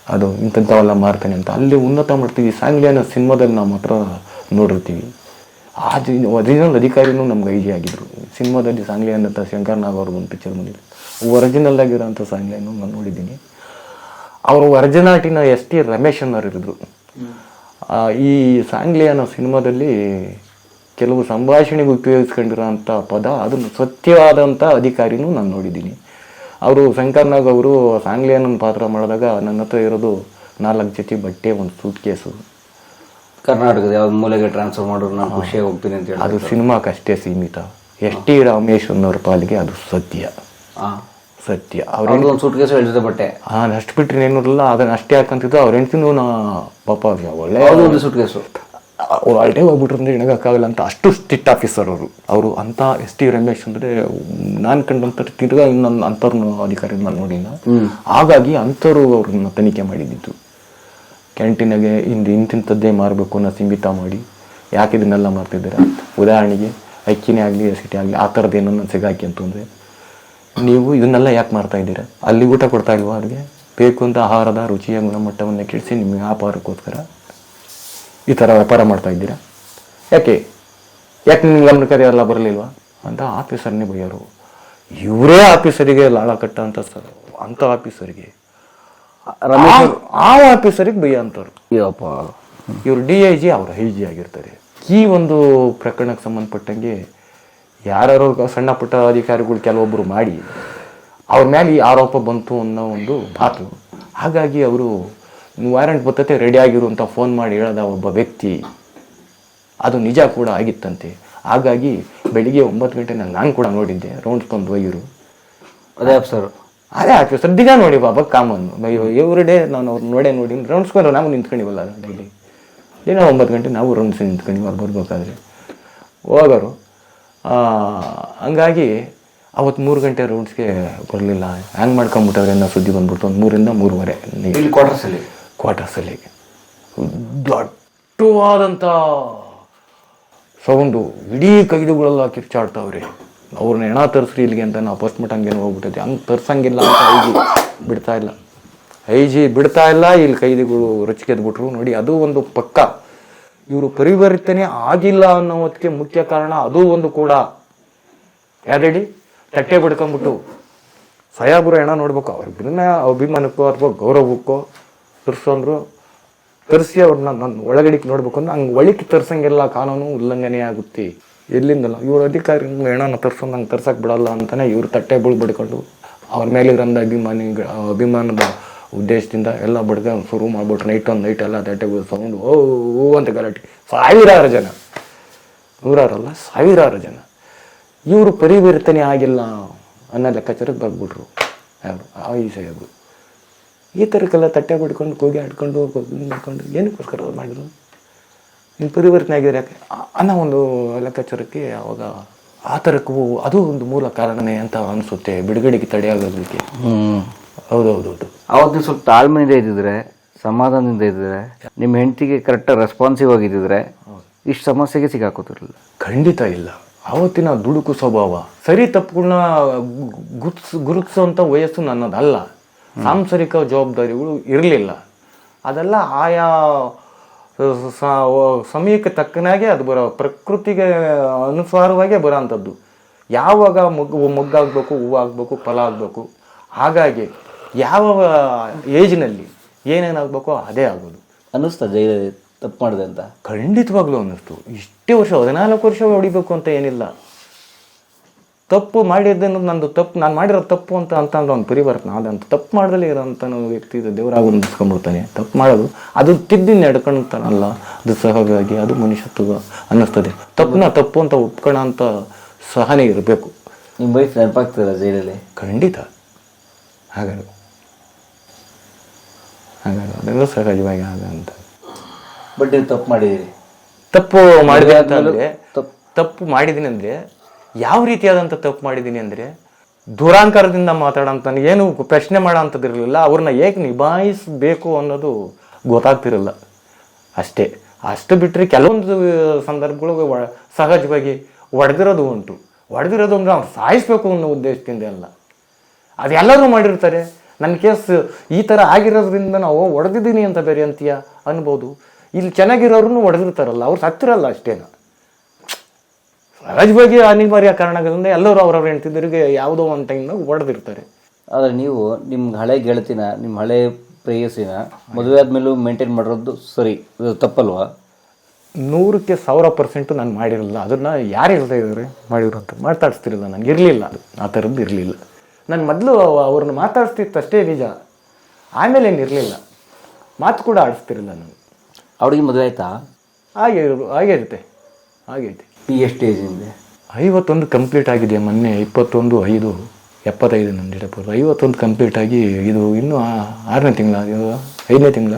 ಅದು ಇಂಥವೆಲ್ಲ ಮಾರ್ತಾನೆ ಅಂತ. ಅಲ್ಲಿ ಉನ್ನತ ಮಾಡ್ತೀವಿ. ಸಾಂಗ್ಲಿಯಾನ ಸಿನಿಮಾದಲ್ಲಿ ನಾವು ಮಾತ್ರ ನೋಡಿರ್ತೀವಿ. ಒರಿಜಿನಲ್ ಅಧಿಕಾರಿನೂ ನಮ್ಗೆ ಐಜಿ ಆಗಿದ್ರು. ಸಿನಿಮಾದಲ್ಲಿ ಸಾಂಗ್ಲಿಯಾನ್ ಅಂತ ಶಂಕರ್ ನಾಗ್ ಅವ್ರದ್ದು ಒಂದು ಪಿಕ್ಚರ್ ಬಂದಿದ್ರು. ಒರಿಜಿನಲ್ ಆಗಿರೋಂಥ ಸಾಂಗ್ಲಿಯನ್ನು ನಾನು ನೋಡಿದ್ದೀನಿ. ಅವರು ಒರಿಜಿನಾಲಿಟಿನ ST ರಮೇಶ್ ಅನ್ನೋರು ಇರಿದ್ರು. ಈ ಸಾಂಗ್ಲಿಯಾನ ಸಿನಿಮಾದಲ್ಲಿ ಕೆಲವು ಸಂಭಾಷಣೆಗೆ ಉಪಯೋಗಿಸ್ಕೊಂಡಿರೋಂಥ ಪದ, ಅದನ್ನು ಸತ್ಯವಾದಂಥ ಅಧಿಕಾರಿನೂ ನಾನು ನೋಡಿದ್ದೀನಿ. ಅವರು ಶಂಕರ್ ನಾಗ್ ಅವರು ಸಾಂಗ್ಲಿಯಾನ ಪಾತ್ರ ಮಾಡಿದಾಗ ನನ್ನ ಹತ್ರ ಇರೋದು 4 ಜೊತೆ ಬಟ್ಟೆ, ಒಂದು ಸೂಟ್ ಕೇಸು. ಕರ್ನಾಟಕದ ಯಾವ ಮೂಲೆಗೆ ಟ್ರಾನ್ಸ್ಫರ್ ಮಾಡೋರು ನಾನು ಖುಷಿಯಾಗಿ ಹೋಗ್ತೀನಿ ಅಂತ ಹೇಳಿ ಅದು ಸಿನಿಮಾಕ್ಕಷ್ಟೇ ಸೀಮಿತ. ST ರಮೇಶ್ ಅನ್ನೋರ ಪಾಲಿಗೆ ಅದು ಸತ್ಯ. ಸತ್ಯ. ಅವ್ರದ್ದು ಒಂದು ಸೂಟ್ ಕೇಸು ಹೇಳಿದೆ ಬಟ್ಟೆ, ಅಷ್ಟು ಬಿಟ್ಟರೆ ಏನಿರಲಿಲ್ಲ. ಅದನ್ನ ಅಷ್ಟೇ ಹಾಕಂತಿದ್ದು. ಅವ್ರ ಹೆಂಡ್ತಿನೂ ಪಾಪ ಒಳ್ಳೆ ಒಂದು ಸೂಟ್ ಕೇಸು ಅವ್ರು ಅಲ್ಟೇ ಹೋಗ್ಬಿಟ್ರು ಅಂದರೆ ಎಣಗಕ್ಕಾಗಲ್ಲ ಅಂತ ಅಷ್ಟು ಸ್ಟ್ರಿಕ್ಟ್ ಆಫೀಸರ್ ಅವರು. ಅಂಥ ST ರಮೇಶ್ ಅಂದರೆ ನಾನು ಕಂಡಂಥ ತಿರ್ಗಾ ಇನ್ನೊಂದು ಅಂಥವ್ರನ್ನ ಅಧಿಕಾರಿ ನಾನು ನೋಡಿಲ್ಲ. ಹಾಗಾಗಿ ಅಂಥವ್ರು ಅವ್ರನ್ನ ತನಿಖೆ ಮಾಡಿದ್ದಿತ್ತು. ಕ್ಯಾಂಟೀನಾಗೆ ಇಂತಿಂಥದ್ದೇ ಮಾರಬೇಕು ಅನ್ನೋ ಸೀಮಿತ ಮಾಡಿ ಯಾಕೆ ಇದನ್ನೆಲ್ಲ ಮಾಡ್ತಿದ್ದೀರಾ? ಉದಾಹರಣೆಗೆ ಅಕ್ಕಿನೇ ಆಗಲಿ ಎಸಿಟೇ ಆಗಲಿ ಆ ಥರದ್ದು ಏನನ್ನ ಸಿಗಾಕಿ ಅಂತಂದರೆ ನೀವು ಇದನ್ನೆಲ್ಲ ಯಾಕೆ ಮಾಡ್ತಾ ಇದ್ದೀರಾ? ಅಲ್ಲಿ ಊಟ ಕೊಡ್ತಾ ಇಲ್ವಾ ಅವ್ರಿಗೆ? ಬೇಕು ಅಂತ ಆಹಾರದ ರುಚಿಯ ಗುಣಮಟ್ಟವನ್ನು ಕೆಡಿಸಿ ನಿಮ್ಮ ವ್ಯಾಪಾರಕ್ಕೋಸ್ಕರ ಈ ಥರ ವ್ಯಾಪಾರ ಮಾಡ್ತಾ ಇದ್ದೀರಾ? ಯಾಕೆ ನಿಮ್ಗೆ ಗಮನಕ್ಕೆ ಎಲ್ಲ ಬರಲಿಲ್ವಾ ಅಂತ ಆಫೀಸರ್ನೇ ಬೈಯೋರು. ಇವರೇ ಆಫೀಸರಿಗೆ ಲಾಳ ಕಟ್ಟ ಅಂತ ಅಂಥ ಆಫೀಸರಿಗೆ ಆ ಆಫೀಸರಿಗೆ ಬೈಯ ಅಂತವ್ರು. ಇವರು DIG, ಅವರು IG ಆಗಿರ್ತಾರೆ. ಈ ಒಂದು ಪ್ರಕರಣಕ್ಕೆ ಸಂಬಂಧಪಟ್ಟಂಗೆ ಯಾರು ಸಣ್ಣ ಪುಟ್ಟ ಅಧಿಕಾರಿಗಳು ಕೆಲವೊಬ್ಬರು ಮಾಡಿ ಅವ್ರ ಮೇಲೆ ಈ ಆರೋಪ ಬಂತು ಅನ್ನೋ ಒಂದು ಮಾತು. ಹಾಗಾಗಿ ಅವರು ವಾರೆಂಟ್ ಬರ್ತತೆ ರೆಡಿ ಆಗಿರುವಂಥ ಫೋನ್ ಮಾಡಿ ಹೇಳ್ದ ಒಬ್ಬ ವ್ಯಕ್ತಿ, ಅದು ನಿಜ ಕೂಡ ಆಗಿತ್ತಂತೆ. ಹಾಗಾಗಿ ಬೆಳಿಗ್ಗೆ 9 ಗಂಟೆ ನಾನು ಕೂಡ ನೋಡಿದ್ದೆ. ರೌಂಡ್ಸ್ ಬಂದು ಒಯ್ಯರು ಅದೇ ಆಫೀಸರ್ ದಿನ ನೋಡಿ ಬಾಬಾ ಕಾಮನ್ ಎವ್ರಿ ಡೇ ನಾನು ಅವ್ರು ನೋಡಿ ರೌಂಡ್ಸ್ಕೊಂಡು ನಾವು ನಿಂತ್ಕೊಂಡಿವಲ್ಲ ಡೈಲಿ. ಏನೋ 9 ಗಂಟೆ ನಾವು ರೌಂಡ್ಸ್ ನಿಂತ್ಕೊಂಡು ಅವ್ರು ಬರ್ಬೇಕಾದ್ರೆ ಹೋಗೋರು. ಹಂಗಾಗಿ ಅವತ್ತು 3 ಗಂಟೆ ರೌಂಡ್ಸ್ಗೆ ಬರಲಿಲ್ಲ. ಹ್ಯಾಂಗ್ ಮಾಡ್ಕೊಂಬಿಟ್ಟವ್ರೆ ಅನ್ನೋ ಸುದ್ದಿ ಬಂದ್ಬಿಡ್ತು. ಒಂದು 3ರಿಂದ 3:30 ಕ್ವಾರ್ಟರ್ಸಲ್ಲಿ ದಟ್ಟವಾದಂಥ ಸೌಂಡು. ಇಡೀ ಕೈದುಗಳೆಲ್ಲ ಕಿರ್ಚಾಡ್ತಾವ್ರಿ. ಅವ್ರನ್ನ ಹೆಣ ತರಿಸ್ರಿ ಇಲ್ಲಿಗೆ ಅಂತ ನಾವು ಫಸ್ಟ್ ಮಟ್ಟ ಹಂಗೇನು ಹೋಗ್ಬಿಟ್ಟೈತಿ. ಹಂಗೆ ತರ್ಸಂಗಿಲ್ಲ ಅಂತ IG ಬಿಡ್ತಾ ಇಲ್ಲ. ಇಲ್ಲಿ ಕೈದಿಗಳು ರೊಚ್ಚಿಗೆದ್ಬಿಟ್ರು ನೋಡಿ. ಅದು ಒಂದು ಪಕ್ಕ. ಇವರು ಪರಿವರ್ತನೆ ಆಗಿಲ್ಲ ಅನ್ನೋದಕ್ಕೆ ಮುಖ್ಯ ಕಾರಣ ಅದು ಒಂದು ಕೂಡ. ಯಾವ್ದೇಳಿ ತಟ್ಟೆ ಬಿಡ್ಕೊಂಡ್ಬಿಟ್ಟು ಸಾಯಾಬರು ಹೆಣ ನೋಡ್ಬೇಕು, ಅವ್ರಿಗಿನ್ನ ಅಭಿಮಾನಕ್ಕೋ ಅಥವಾ ಗೌರವಕ್ಕೋ ತರಿಸೋಂದ್ರು ತರಿಸಿ ಅವ್ರನ್ನ ನನ್ನ ಒಳಗಡಿಕೆ ನೋಡ್ಬೇಕು ಅಂದ್ರೆ ಹಂಗೆ ಒಳಕ್ಕೆ ತರ್ಸಂಗೆಲ್ಲ ಕಾನೂನು ಉಲ್ಲಂಘನೆ ಆಗುತ್ತೆ. ಎಲ್ಲಿಂದಲ್ಲ ಇವ್ರ ಅಧಿಕಾರಿ ಹೆಣನ ತರ್ಸೋದು ಹಂಗೆ ತರ್ಸಕ್ಕೆ ಬಿಡಲ್ಲ ಅಂತಾನೆ ಇವ್ರು ತಟ್ಟೆ ಬಿಡ್ಕೊಂಡು ಅವ್ರ ಮೇಲೆ ಇರೋಂಥ ಅಭಿಮಾನದ ಉದ್ದೇಶದಿಂದ ಎಲ್ಲ ಬಡ್ಗ ಶುರು ಮಾಡ್ಬಿಟ್ರು. ನೈಟ್ ಎಲ್ಲ ತಟ್ಟೆ ಸೌಂಡು ಓ ಅಂತ ಗಲಾಟೆ. 1000 ಜನ, 100 1000 ಜನ. ಇವರು ಪರಿವರ್ತನೆ ಆಗಿಲ್ಲ ಅನ್ನೋ ಲೆಕ್ಕಾಚಾರಕ್ಕೆ ಬರ್ಬಿಟ್ರು ಯಾರು ಈ ಸಾಹೇಬರು. ಈ ಥರಕ್ಕೆಲ್ಲ ತಟ್ಟೆ ಬಿಡ್ಕೊಂಡು ಕೂಗಿ ಆಡ್ಕೊಂಡು ಮಾಡ್ಕೊಂಡು ಏನಕ್ಕೋಸ್ಕರ ಮಾಡಿದ್ರು? ಇನ್ನು ಪರಿವರ್ತನೆ ಆಗಿದ್ರೆ ಯಾಕೆ ಅನ್ನೋ ಒಂದು ಲೆಕ್ಕಾಚಾರಕ್ಕೆ ಅವಾಗ ಆ ಥರಕ್ಕೂ ಅದು ಒಂದು ಮೂಲ ಕಾರಣನೇ ಅಂತ ಅನಿಸುತ್ತೆ ಬಿಡುಗಡೆಗೆ ತಡೆಯಾಗೋದಕ್ಕೆ. ಹೌದೌದೌದು. ಅವತ್ತು ನೀವು ಸ್ವಲ್ಪ ತಾಳ್ಮೆಯಿಂದ ಇದ್ದಿದ್ರೆ, ಸಮಾಧಾನದಿಂದ ಇದ್ದಿದ್ರೆ, ನಿಮ್ಮ ಹೆಂಡತಿಗೆ ಕರೆಕ್ಟಾಗಿ ರೆಸ್ಪಾನ್ಸಿವ್ ಆಗಿದ್ದಿದ್ರೆ ಇಷ್ಟು ಸಮಸ್ಯೆಗೆ ಸಿಗಾಕೋತಿರಲಿಲ್ಲ. ಖಂಡಿತ ಇಲ್ಲ. ಆವತ್ತಿನ ದುಡುಕು ಸ್ವಭಾವ, ಸರಿ ತಪ್ಪುಗಳನ್ನ ಗುರುತಿಸುವಂಥ ವಯಸ್ಸು ನನ್ನದಲ್ಲ. ಸಾಂಸಾರಿಕ ಜವಾಬ್ದಾರಿಗಳು ಇರಲಿಲ್ಲ. ಅದೆಲ್ಲ ಆಯಾ ಸಮಯಕ್ಕೆ ತಕ್ಕನಾಗೆ ಅದು ಬರೋ, ಪ್ರಕೃತಿಗೆ ಅನುಸಾರವಾಗೇ ಬರೋ ಅಂಥದ್ದು. ಯಾವಾಗ ಮೊಗ್ಗಾಗಬೇಕು, ಹೂವಾಗಬೇಕು, ಫಲ ಆಗಬೇಕು, ಹಾಗಾಗಿ ಯಾವ ಏಜ್ನಲ್ಲಿ ಏನೇನಾಗಬೇಕೋ ಅದೇ ಆಗೋದು. ಅನ್ನಿಸ್ತಾ ಜೈಲಲ್ಲಿ ತಪ್ಪು ಮಾಡಿದೆ ಅಂತ? ಖಂಡಿತವಾಗ್ಲೂ ಅನ್ನಿಸ್ತು. ಇಷ್ಟೇ ವರ್ಷ 14 ವರ್ಷ ಹೊಡಿಬೇಕು ಅಂತ ಏನಿಲ್ಲ. ತಪ್ಪು ಮಾಡಿದ್ದನ್ನು ನಂದು ತಪ್ಪು, ನಾನು ಮಾಡಿರೋ ತಪ್ಪು ಅಂತ ಅಂತಂದ್ರೆ ಒಂದು ಪರಿವರ್ತನೆ ಆದಂತ ತಪ್ಪು ಮಾಡ್ದಲೇ ಇರೋಂಥ ವ್ಯಕ್ತಿ ದೇವರಾಗ ನಿಂತ್ಕೊಂಡ್ಬಿಡ್ತಾನೆ. ತಪ್ಪು ಮಾಡೋದು ಅದು ತಿದ್ದಿ ನಡ್ಕೊಳ್ತಾನಲ್ಲ, ಅದು ಸಹಜವಾಗಿ ಅದು ಮನುಷ್ಯತ್ವ ಅನ್ನಿಸ್ತದೆ. ತಪ್ಪನ್ನ ತಪ್ಪು ಅಂತ ಒಪ್ಕೊಳ್ಳೋ ಅಂತ ಸಹನೆ ಇರಬೇಕು. ನಿಮ್ಮ ವೈಫ್ ನೆನಪಾಗ್ತದಲ್ಲ ಜೈಲಲ್ಲಿ? ಖಂಡಿತ ಹಾಗಾದ್ರೆ ಅದೆಲ್ಲ ಸಹಜವಾಗಿ ಆಗಂತ. ಬಟ್ ನೀವು ತಪ್ಪು ಮಾಡಿದ್ದೀರಿ. ತಪ್ಪು ಮಾಡಿದೆ ಅಂತಂದರೆ, ತಪ್ಪು ಮಾಡಿದ್ದೀನಿ ಅಂದರೆ ಯಾವ ರೀತಿಯಾದಂಥ ತಪ್ಪು ಮಾಡಿದ್ದೀನಿ ಅಂದರೆ, ದುರಾಂಕಾರದಿಂದ ಮಾತಾಡೋಂಥ, ಏನು ಪ್ರಶ್ನೆ ಮಾಡೋ ಅಂಥದ್ದಿರಲಿಲ್ಲ. ಅವ್ರನ್ನ ಹೇಗೆ ನಿಭಾಯಿಸಬೇಕು ಅನ್ನೋದು ಗೊತ್ತಾಗ್ತಿರಲ್ಲ ಅಷ್ಟೇ. ಅಷ್ಟು ಬಿಟ್ಟರೆ ಕೆಲವೊಂದು ಸಂದರ್ಭಗಳು ಸಹಜವಾಗಿ ಹೊಡೆದಿರೋದು ಉಂಟು. ಹೊಡೆದಿರೋದು ಅಂದರೆ ಅವ್ರು ಸಾಯಿಸ್ಬೇಕು ಅನ್ನೋ ಉದ್ದೇಶದಿಂದ ಅಲ್ಲ. ಅದೆಲ್ಲರೂ ಮಾಡಿರ್ತಾರೆ. ನನ್ನ ಕೇಸ್ ಈ ಥರ ಆಗಿರೋದ್ರಿಂದ ನಾವು ಹೊಡೆದಿದ್ದೀನಿ ಅಂತ ಬೇರೆ ಅಂತೀಯ ಅನ್ಬೋದು. ಇಲ್ಲಿ ಚೆನ್ನಾಗಿರೋರು ಹೊಡೆದಿರ್ತಾರಲ್ಲ, ಅವ್ರು ಸತ್ತಿರಲ್ಲ ಅಷ್ಟೇನ. ಸಹಜವಾಗಿ ಅನಿವಾರ್ಯ ಕಾರಣಗಳಿಂದ ಎಲ್ಲರೂ ಅವ್ರವ್ರ ಹೆಂಡ್ತಿದ್ದರಿಗೆ ಯಾವುದೋ ಒಂದು ಟೈಮ್ನಾಗ ಹೊಡೆದಿರ್ತಾರೆ. ಆದರೆ ನೀವು ನಿಮ್ಮ ಹಳೆ ಗೆಳತಿನ, ನಿಮ್ಮ ಹಳೆ ಪ್ರೇಯಸಿನ ಮದುವೆ ಆದಮೇಲೂ ಮೇಂಟೈನ್ ಮಾಡಿರೋದು ಸರಿ, ಇದು ತಪ್ಪಲ್ವಾ? 100ಕ್ಕೆ 1000% ನಾನು ಮಾಡಿರಲಿಲ್ಲ. ಅದನ್ನು ಯಾರು ಹೇಳ್ತಾ ಇದ್ದಾರೆ ಮಾಡಿದ್ರು ಅಂತ ಮಾತಾಡಿಸ್ತಿರಲಿಲ್ಲ. ನನಗೆ ಇರಲಿಲ್ಲ, ಅದು ಆ ಥರದ್ದು ಇರಲಿಲ್ಲ. ನಾನು ಮೊದಲು ಅವ್ರನ್ನ ಮಾತಾಡಿಸ್ತಿತ್ತು ಅಷ್ಟೇ ನಿಜ, ಆಮೇಲೆ ಏನಿರಲಿಲ್ಲ. ಮಾತು ಕೂಡ ಆಡಿಸ್ತಿರಲಿಲ್ಲ ನಾನು. ಅವ್ರಿಗೆ ಮದುವೆ ಆಯ್ತಾ? ಆಗೈತೆ. ಈಗ ಎಷ್ಟು ಏಜಿಂದ? 51 ಕಂಪ್ಲೀಟ್ ಆಗಿದೆ. ಮೊನ್ನೆ 21/5/75 ನನ್ನ ಡೇಟ್ ಆಫ್ ಬರ್ತ್. 51 ಕಂಪ್ಲೀಟ್ ಆಗಿ ಇದು ಇನ್ನೂ 6ನೇ ತಿಂಗಳ, 5ನೇ ತಿಂಗಳ,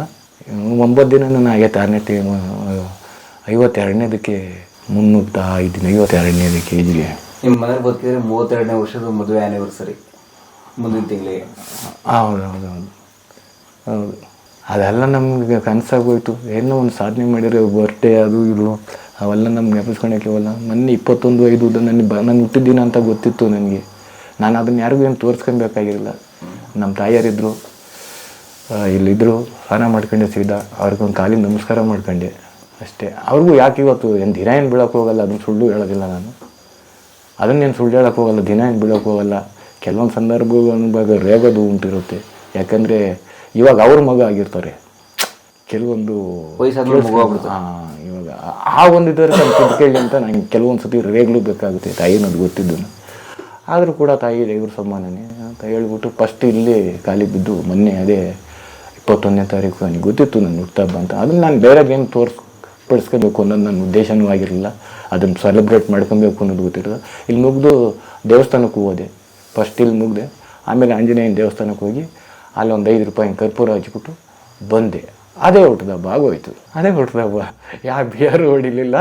9 ದಿನ ಆಗೈತೆ. 6ನೇ ತಿಂಗಳು 52ನೇದಕ್ಕೆ ಮುನ್ನುಗ್ತಾ ಇದ್ದೀನಿ. 52ನೇದಕ್ಕೆ ಏಜ್ಗೆ. ನಿಮ್ಮ ಮನೇಲಿ ಬದುಕಿದ್ರೆ 32ನೇ ವರ್ಷದ ಮದುವೆ ಆ್ಯನಿವರ್ಸರಿ ಮುಂದಿನ ತಿಂಗಳಿಗೆ. ಹೌದು. ಅದೆಲ್ಲ ನಮ್ಗೆ ಕನಸಾಗೋಯ್ತು. ಏನೋ ಒಂದು ಸಾಧನೆ ಮಾಡಿರೋ ಬರ್ಡೇ ಅದು ಇದು ಅವೆಲ್ಲ ನಮ್ಗೆ ನೆನಪಿಸ್ಕೊಳಕ್ಕಿವಲ್ಲ. ಮೊನ್ನೆ 21/5 ನಾನು ಹುಟ್ಟಿದ್ದೀನ ಅಂತ ಗೊತ್ತಿತ್ತು ನನಗೆ. ನಾನು ಅದನ್ನು ಯಾರಿಗೂ ಏನು ತೋರಿಸ್ಕೊಬೇಕಾಗಿರಲಿಲ್ಲ. ನಮ್ಮ ತಾಯಿಯರಿದ್ದರು, ಇಲ್ಲಿದ್ದರು, ಸ್ನಾನ ಮಾಡ್ಕೊಂಡೆ ಸೀದಾ ಅವ್ರಿಗೊಂದು ಕಾಲಿಗೆ ನಮಸ್ಕಾರ ಮಾಡ್ಕೊಂಡೆ ಅಷ್ಟೇ. ಅವ್ರಿಗೂ ಯಾಕೆ ಇವತ್ತು ದಿನ ಏನು ಬೀಳೋಕ್ಕೆ ಹೋಗಲ್ಲ, ಅದನ್ನು ಸುಳ್ಳು ಹೇಳೋದಿಲ್ಲ ನಾನು. ಅದನ್ನೇನು ಸುಳ್ಳು ಹೇಳೋಕ್ಕೆ ಹೋಗಲ್ಲ, ದಿನ ಏನು ಬೀಳೋಕ್ಕೆ ಹೋಗಲ್ಲ. ಕೆಲವೊಂದು ಸಂದರ್ಭಗಳು ರೇಗೋದು ಉಂಟಿರುತ್ತೆ. ಯಾಕಂದರೆ ಇವಾಗ ಅವ್ರ ಮಗ ಆಗಿರ್ತಾರೆ, ಕೆಲವೊಂದು ಇವಾಗ ಆ ಒಂದು ಇದರ ತಿದ್ಕೊಳ್ಳಿ ಅಂತ ನಂಗೆ ಕೆಲವೊಂದು ಸತಿ ರೇಗ್ಲು ಬೇಕಾಗುತ್ತೆ. ತಾಯಿನದು ಗೊತ್ತಿದ್ದು. ಆದರೂ ಕೂಡ ತಾಯಿ ಇವ್ರ ಸಮಾನನೇ ಅಂತ ಹೇಳ್ಬಿಟ್ಟು ಫಸ್ಟ್ ಇಲ್ಲೇ ಖಾಲಿ ಬಿದ್ದು ಮೊನ್ನೆ ಅದೇ 21ನೇ ತಾರೀಕು ನನಗೆ ಗೊತ್ತಿತ್ತು ನನ್ನ ಹುಟ್ಟುಹಬ್ಬ ಅಂತ. ಅದನ್ನು ನಾನು ಬೇರೆ ಏನು ಪಡಿಸ್ಕೋಬೇಕು ಅನ್ನೋದು ನನ್ನ ಉದ್ದೇಶನೂ ಆಗಿರಲಿಲ್ಲ. ಅದನ್ನು ಸೆಲೆಬ್ರೇಟ್ ಮಾಡ್ಕೊಬೇಕು ಅನ್ನೋದು ಗೊತ್ತಿರೋದು. ಇಲ್ಲಿ ಮುಗಿದು ದೇವಸ್ಥಾನಕ್ಕೆ ಹೋದೆ. ಫಸ್ಟ್ ಇಲ್ಲಿ ಮುಗಿದೆ, ಆಮೇಲೆ ಆಂಜನೇಯನ ದೇವಸ್ಥಾನಕ್ಕೆ ಹೋಗಿ ಅಲ್ಲಿ ಒಂದು 5 ರೂಪಾಯಿ ಕರ್ಪೂರ ಹಚ್ಬಿಟ್ಟು ಬಂದೆ. ಅದೇ ಹುಟ್ಟುಹಬ್ಬ ಆಗೋಯ್ತು. ಅದೇ ಹುಟ್ಟುಹಬ್ಬ. ಯಾವ ಬಿಯರು ಹೊಡಿಲಿಲ್ಲ,